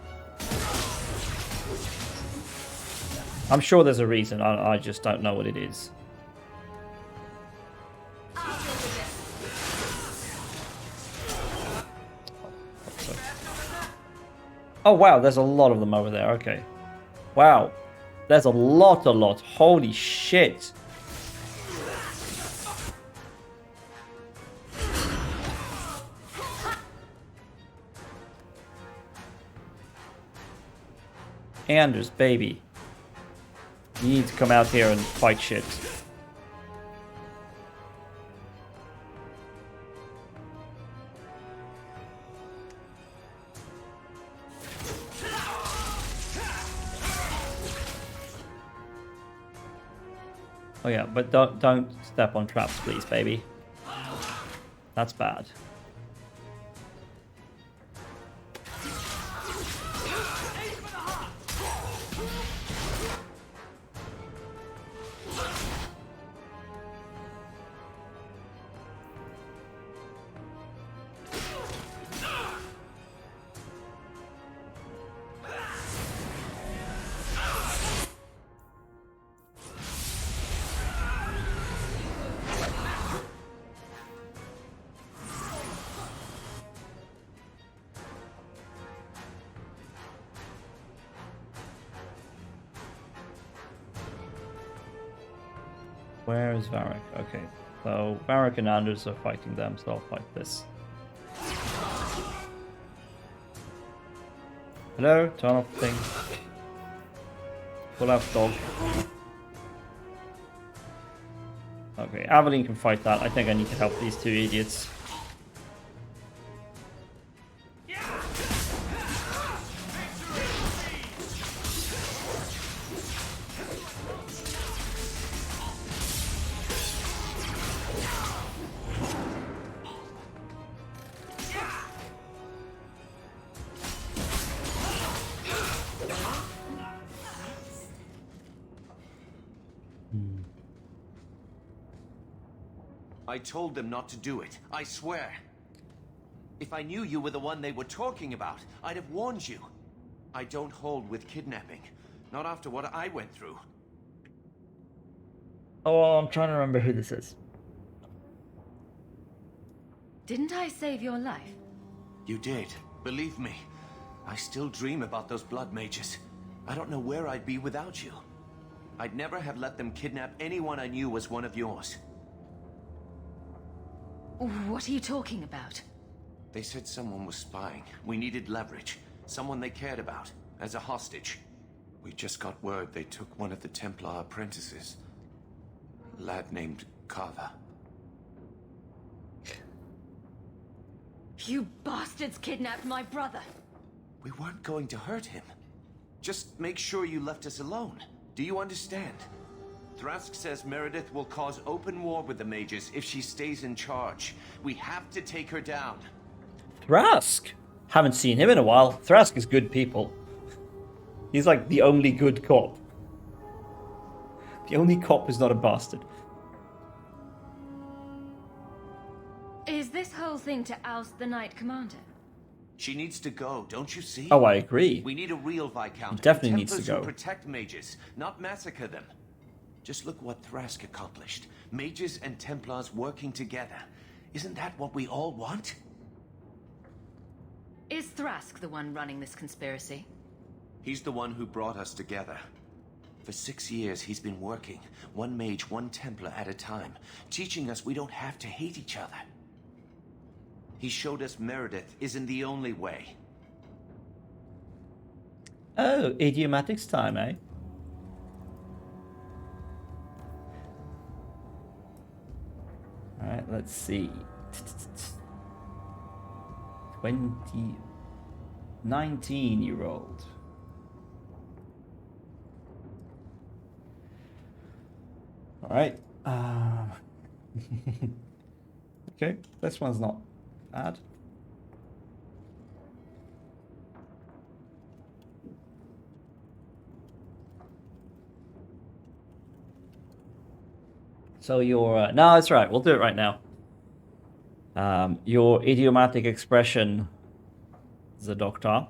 I'm sure there's a reason. I just don't know what it is. Oh wow, there's a lot of them over there. Okay. Wow. There's a lot. Holy shit. Anders, baby. You need to come out here and fight shit. Oh yeah, but don't step on traps, please, baby. That's bad. Where is Varric? Okay, so Varric and Anders are fighting them, so I'll fight this. Hello, turn off the thing. Pull out dog. Okay, Aveline can fight that. I think I need to help these two idiots. I told them not to do it, I swear. If I knew you were the one they were talking about, I'd have warned you. I don't hold with kidnapping. Not after what I went through. Oh, I'm trying to remember who this is. Didn't I save your life? You did. Believe me. I still dream about those blood mages. I don't know where I'd be without you. I'd never have let them kidnap anyone I knew was one of yours. What are you talking about? They said someone was spying. We needed leverage. Someone they cared about. As a hostage. We just got word they took one of the Templar apprentices. A lad named Carver. You bastards kidnapped my brother! We weren't going to hurt him. Just make sure you left us alone. Do you understand? Thrask says Meredith will cause open war with the mages if she stays in charge. We have to take her down. Thrask? Haven't seen him in a while. Thrask is good people. He's like the only good cop. The only cop who's not a bastard. Is this whole thing to oust the Knight Commander? She needs to go, don't you see? Oh, I agree. We need a real Viscount. He definitely needs to Templars go. who protect mages, not massacre them. Just look what Thrask accomplished. Mages and Templars working together. Isn't that what we all want? Is Thrask the one running this conspiracy? He's the one who brought us together. For 6 years, he's been working, one mage, one Templar at a time, teaching us we don't have to hate each other. He showed us Meredith isn't the only way. Oh, idiomatics time, eh? Alright, let's see. 19-year-old. Alright. Okay, this one's not bad. So your no, that's right. We'll do it right now. Your idiomatic expression, the doctor,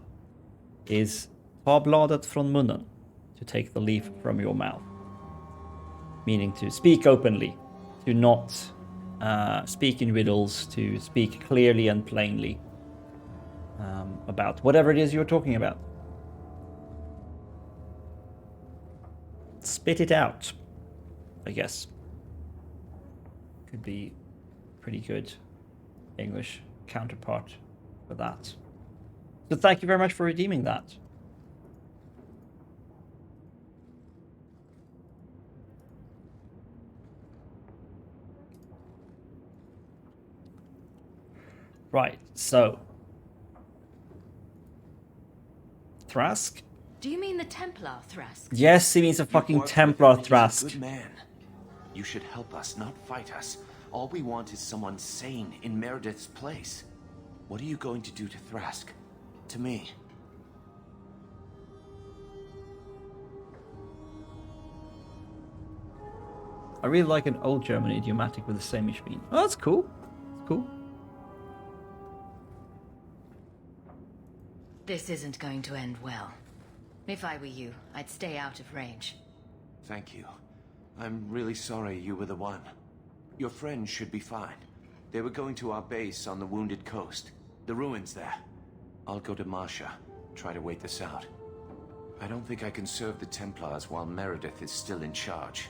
is ta bladet från munnen, to take the leaf from your mouth, meaning to speak openly, to not speak in riddles, to speak clearly and plainly about whatever it is you're talking about. Spit it out, I guess. Could be pretty good English counterpart for that. So thank you very much for redeeming that. Right, so Thrask? Do you mean the Templar Thrask? Yes, he means a fucking Templar Thrask. He's a good man. You should help us, not fight us. All we want is someone sane in Meredith's place. What are you going to do to Thrask? To me? I really like an old German idiomatic with the same mean. Oh, that's cool. That's cool. This isn't going to end well. If I were you, I'd stay out of range. Thank you. I'm really sorry you were the one. Your friends should be fine. They were going to our base on the Wounded Coast. The ruins there. I'll go to Marsha. Try to wait this out. I don't think I can serve the Templars while Meredith is still in charge.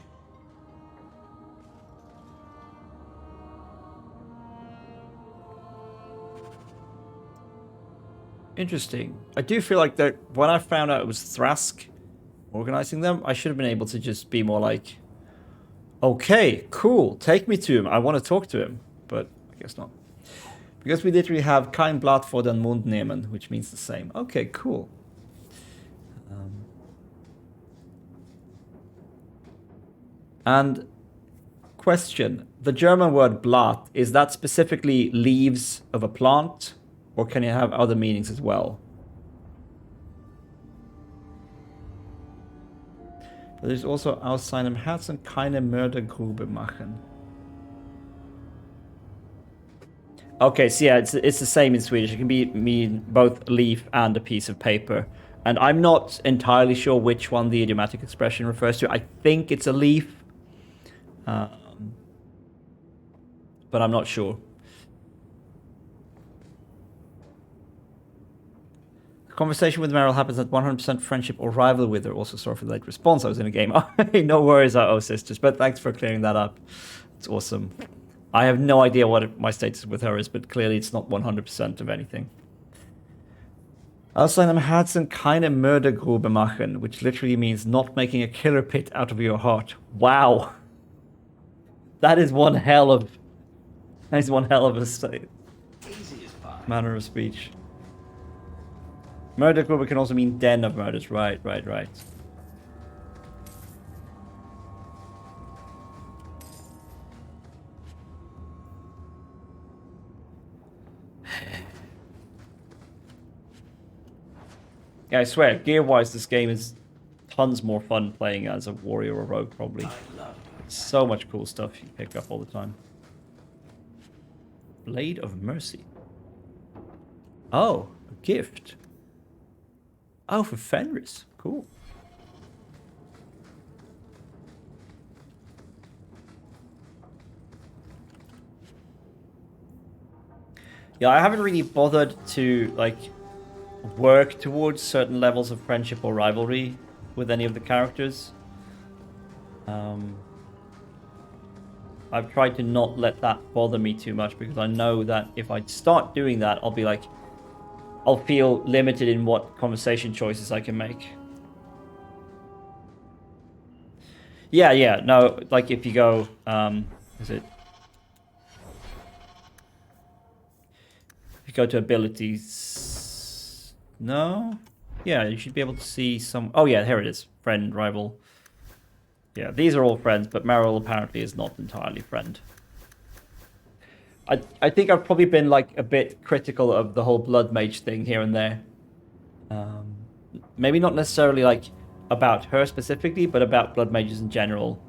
Interesting. I do feel like that when I found out it was Thrask organizing them, I should have been able to just be more like, okay, cool, take me to him. I want to talk to him. But I guess not. Because we literally have kein Blatt vor den Mund nehmen, which means the same. Okay, cool. And question, the German word Blatt, is that specifically leaves of a plant? Or can it have other meanings as well? But there's also aus seinem Herzen keine Mördergrube machen. Okay, so yeah, it's the same in Swedish. It can mean both leaf and a piece of paper. And I'm not entirely sure which one the idiomatic expression refers to. I think it's a leaf. But I'm not sure. Conversation with Meryl happens at 100% friendship or rival with her. Also, sorry for the late response. I was in a game. No worries, sisters. But thanks for clearing that up. It's awesome. I have no idea what my status with her is, but clearly it's not 100% of anything. Aus seinem Herzen keine Mördergrube machen, which literally means not making a killer pit out of your heart. Wow. That is one hell of a manner of speech. Mördergrube can also mean den of murders. Right. Yeah, I swear, gear-wise, this game is tons more fun playing as a warrior or rogue, probably. So much cool stuff you pick up all the time. Blade of Mercy. Oh, a gift. Oh, for Fenris. Cool. Yeah, I haven't really bothered to, like, work towards certain levels of friendship or rivalry with any of the characters. I've tried to not let that bother me too much because I know that if I start doing that, I'll be like, I'll feel limited in what conversation choices I can make. Yeah, no, like if you go, is it? If you go to abilities, no? Yeah, you should be able to see some, oh yeah, here it is, friend, rival. Yeah, these are all friends, but Meryl apparently is not entirely friend. I think I've probably been like a bit critical of the whole blood mage thing here and there. Maybe not necessarily like about her specifically, but about blood mages in general.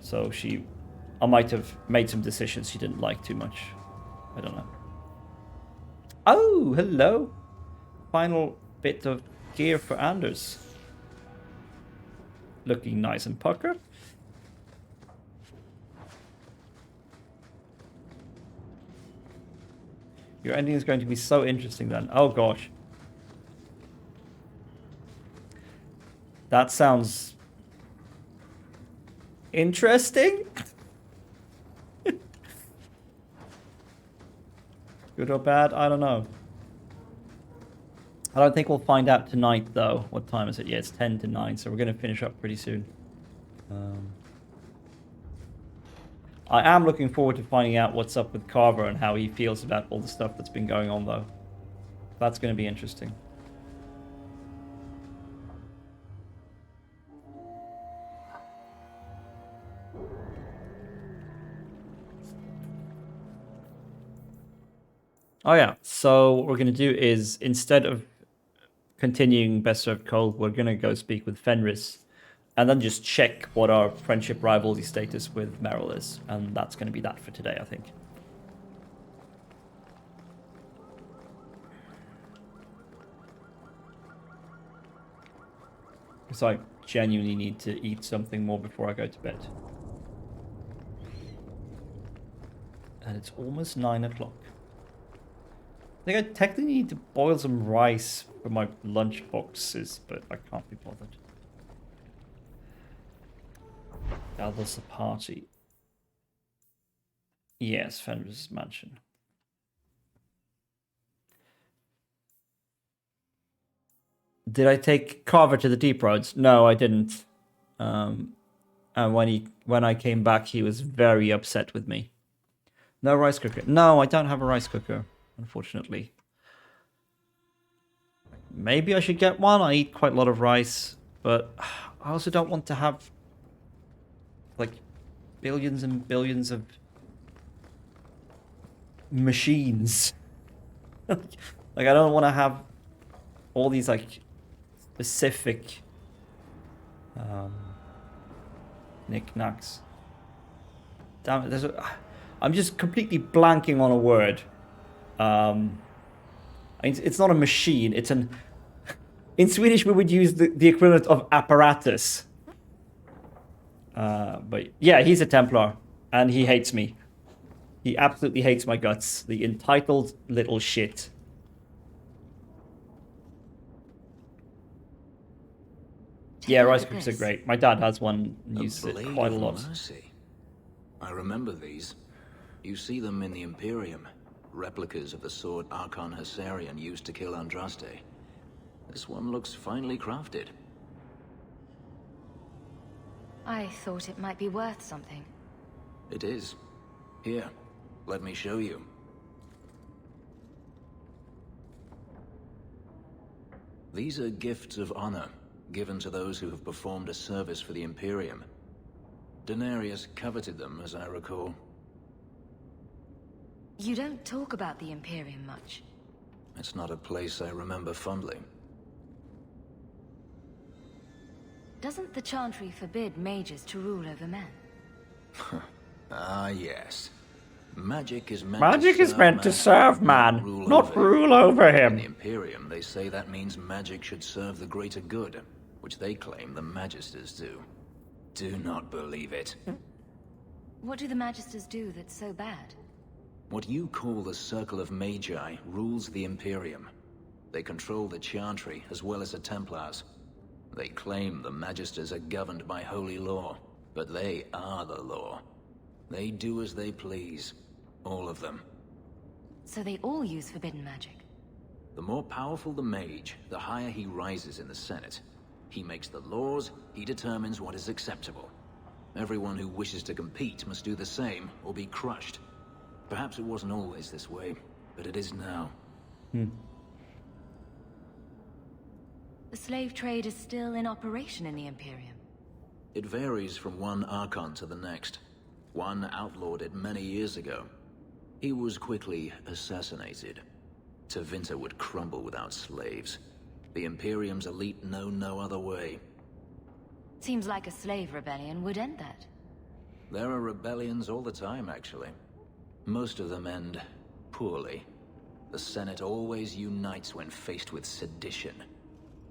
So I might have made some decisions she didn't like too much. I don't know. Oh, hello. Final bit of gear for Anders. Looking nice and puckered. Your ending is going to be so interesting then. Oh gosh. That sounds interesting. Good or bad? I don't know. I don't think we'll find out tonight though. What time is it? Yeah, it's 10 to 9, so we're going to finish up pretty soon. I am looking forward to finding out what's up with Carver and how he feels about all the stuff that's been going on, though. That's going to be interesting. Oh yeah, so what we're going to do is, instead of continuing Best Served Cold, we're going to go speak with Fenris and then just check what our friendship rivalry status with Meryl is. And that's going to be that for today, I think. Because I genuinely need to eat something more before I go to bed. And it's almost 9 o'clock. I think I technically need to boil some rice for my lunch boxes, but I can't be bothered. Gathers a party. Yes, Fenris' mansion. Did I take Carver to the deep roads? No, I didn't. And when I came back, he was very upset with me. No rice cooker. No, I don't have a rice cooker, unfortunately. Maybe I should get one. I eat quite a lot of rice, but I also don't want to have like billions and billions of machines. Like I don't want to have all these like specific knickknacks. Damn it, I'm just completely blanking on a word. It's not a machine, it's an... In Swedish we would use the equivalent of apparatus. But yeah, he's a Templar, and he hates me. He absolutely hates my guts. The entitled little shit. Yeah, rice cookers are great. My dad has one and uses it quite a lot. Mercy. I remember these. You see them in the Imperium. Replicas of the sword Archon Hessarian used to kill Andraste. This one looks finely crafted. I thought it might be worth something. It is. Here, let me show you. These are gifts of honor, given to those who have performed a service for the Imperium. Denarius coveted them, as I recall. You don't talk about the Imperium much. It's not a place I remember fondly. Doesn't the Chantry forbid mages to rule over men? Ah, yes. Magic is meant to serve man, not rule over In the him. Imperium, they say that means magic should serve the greater good, which they claim the Magisters do. Do not believe it. What do the Magisters do that's so bad? What you call the Circle of Magi rules the Imperium. They control the Chantry as well as the Templars. They claim the Magisters are governed by holy law, but they are the law. They do as they please. All of them. So they all use forbidden magic? The more powerful the mage, the higher he rises in the Senate. He makes the laws, he determines what is acceptable. Everyone who wishes to compete must do the same, or be crushed. Perhaps it wasn't always this way, but it is now. The slave trade is still in operation in the Imperium. It varies from one Archon to the next. One outlawed it many years ago. He was quickly assassinated. Tevinter would crumble without slaves. The Imperium's elite know no other way. Seems like a slave rebellion would end that. There are rebellions all the time, actually. Most of them end poorly. The Senate always unites when faced with sedition.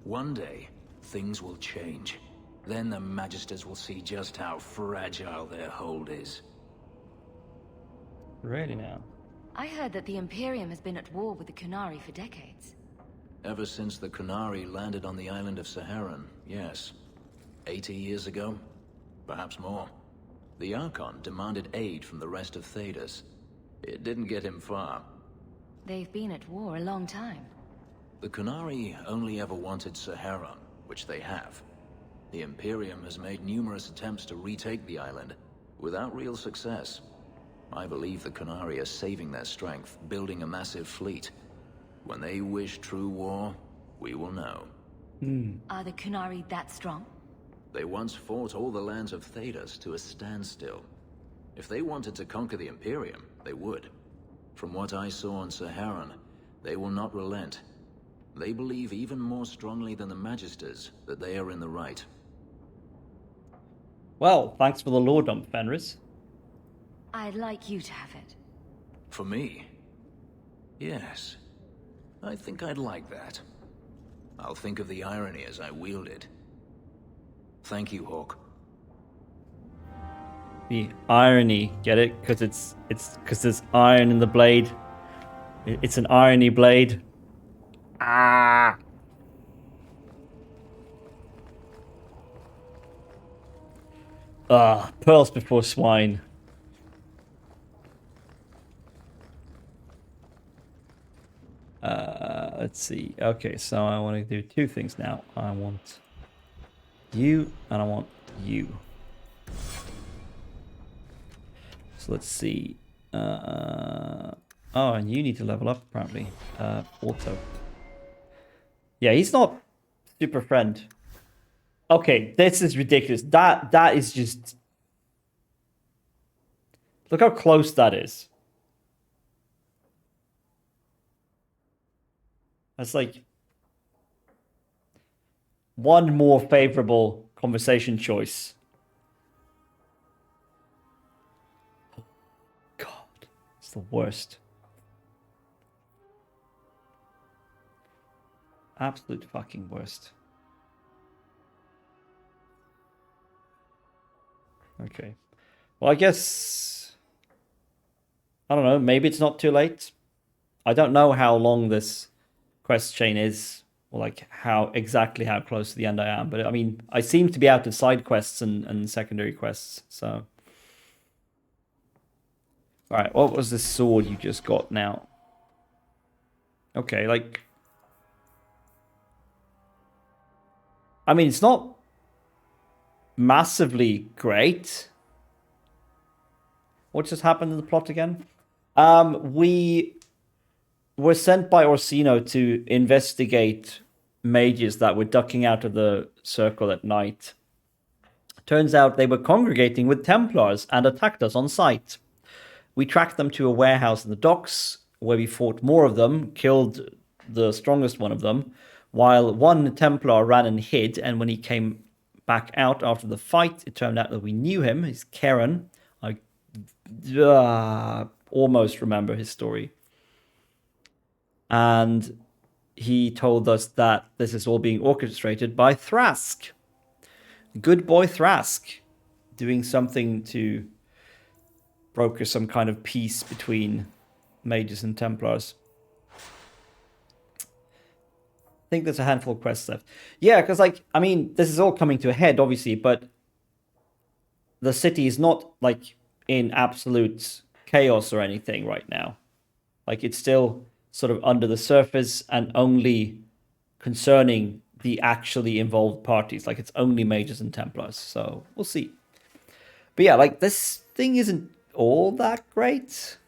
One day, things will change. Then the Magisters will see just how fragile their hold is. Really now? I heard that the Imperium has been at war with the Qunari for decades. Ever since the Qunari landed on the island of Saharan, yes. 80 years ago? Perhaps more. The Archon demanded aid from the rest of Thedas. It didn't get him far. They've been at war a long time. The Qunari only ever wanted Saharan, which they have. The Imperium has made numerous attempts to retake the island, without real success. I believe the Qunari are saving their strength, building a massive fleet. When they wish true war, we will know. Are the Qunari that strong? They once fought all the lands of Thedas to a standstill. If they wanted to conquer the Imperium, they would. From what I saw on Saharan, they will not relent. They believe even more strongly than the Magisters that they are in the right. Well, thanks for the lore dump, Fenris. I'd like you to have it. For me? Yes. I think I'd like that. I'll think of the irony as I wield it. Thank you, Hawk. The irony, get it? Because because there's iron in the blade. It's an irony blade. Ah. Pearls before swine. Let's see. Okay, so I want to do two things now. I want you and I want you. So let's see. Oh, and you need to level up apparently. Auto. Yeah, he's not super friend. Okay, this is ridiculous. That is just... Look how close that is. That's like one more favorable conversation choice. Oh, God, it's the worst. Absolute fucking worst. Okay. Well, I guess... I don't know, maybe it's not too late. I don't know how long this quest chain is, or like how close to the end I am, but I mean, I seem to be out of side quests and secondary quests, so... Alright, what was this sword you just got now? Okay, like... I mean, it's not massively great. What just happened in the plot again? We were sent by Orsino to investigate mages that were ducking out of the circle at night. Turns out they were congregating with Templars and attacked us on sight. We tracked them to a warehouse in the docks, where we fought more of them, killed the strongest one of them, while one Templar ran and hid, and when he came back out after the fight. It turned out that we knew him. He's Karen. I almost remember his story. And he told us that this is all being orchestrated by Thrask. Good boy Thrask. Doing something to broker some kind of peace between mages and Templars. I think there's a handful of quests left. Yeah, because, like, I mean, this is all coming to a head, obviously, but the city is not, like, in absolute chaos or anything right now. Like, it's still sort of under the surface and only concerning the actually involved parties. Like, it's only mages and Templars, so we'll see. But yeah, like, this thing isn't all that great.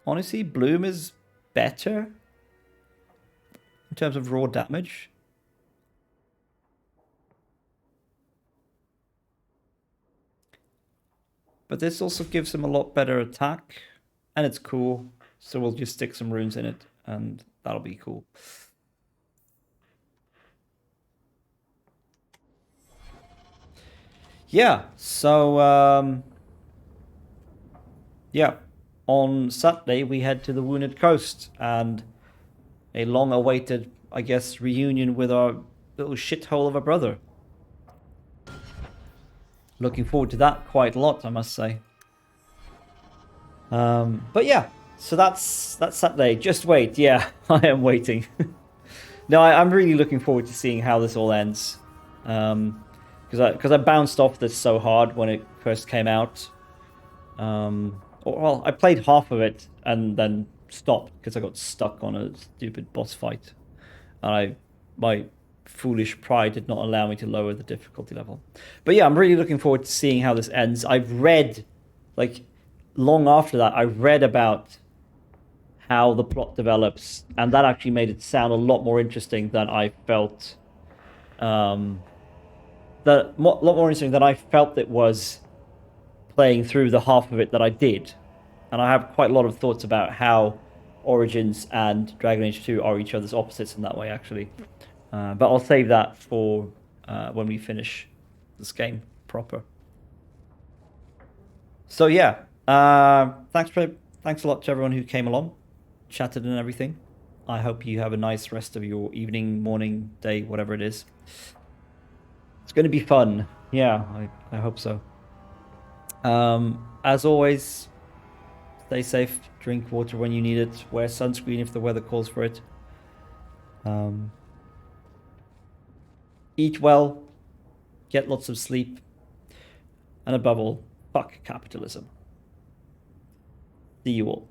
Honestly, Bloom is better in terms of raw damage. But this also gives him a lot better attack. And it's cool. So we'll just stick some runes in it. And that'll be cool. Yeah. So, yeah. On Saturday, we head to the Wounded Coast. And a long-awaited, I guess, reunion with our little shithole of a brother. Looking forward to that quite a lot, I must say. But yeah, so that's Saturday. Just wait. Yeah, I am waiting. No, I'm really looking forward to seeing how this all ends. Because I bounced off this so hard when it first came out. Well, I played half of it and then stopped because I got stuck on a stupid boss fight. And my foolish pride did not allow me to lower the difficulty level. But yeah, I'm really looking forward to seeing how this ends. I've read, like, long after that, I read about how the plot develops, and that actually made it sound a lot more interesting than I felt. A lot more interesting than I felt it was playing through the half of it that I did. And I have quite a lot of thoughts about how Origins and Dragon Age 2 are each other's opposites in that way, actually. But I'll save that for when we finish this game proper. So yeah, thanks a lot to everyone who came along, chatted and everything. I hope you have a nice rest of your evening, morning, day, whatever it is. It's going to be fun. Yeah, I hope so. As always, stay safe, drink water when you need it, wear sunscreen if the weather calls for it. Eat well, get lots of sleep, and above all, fuck capitalism. See you all.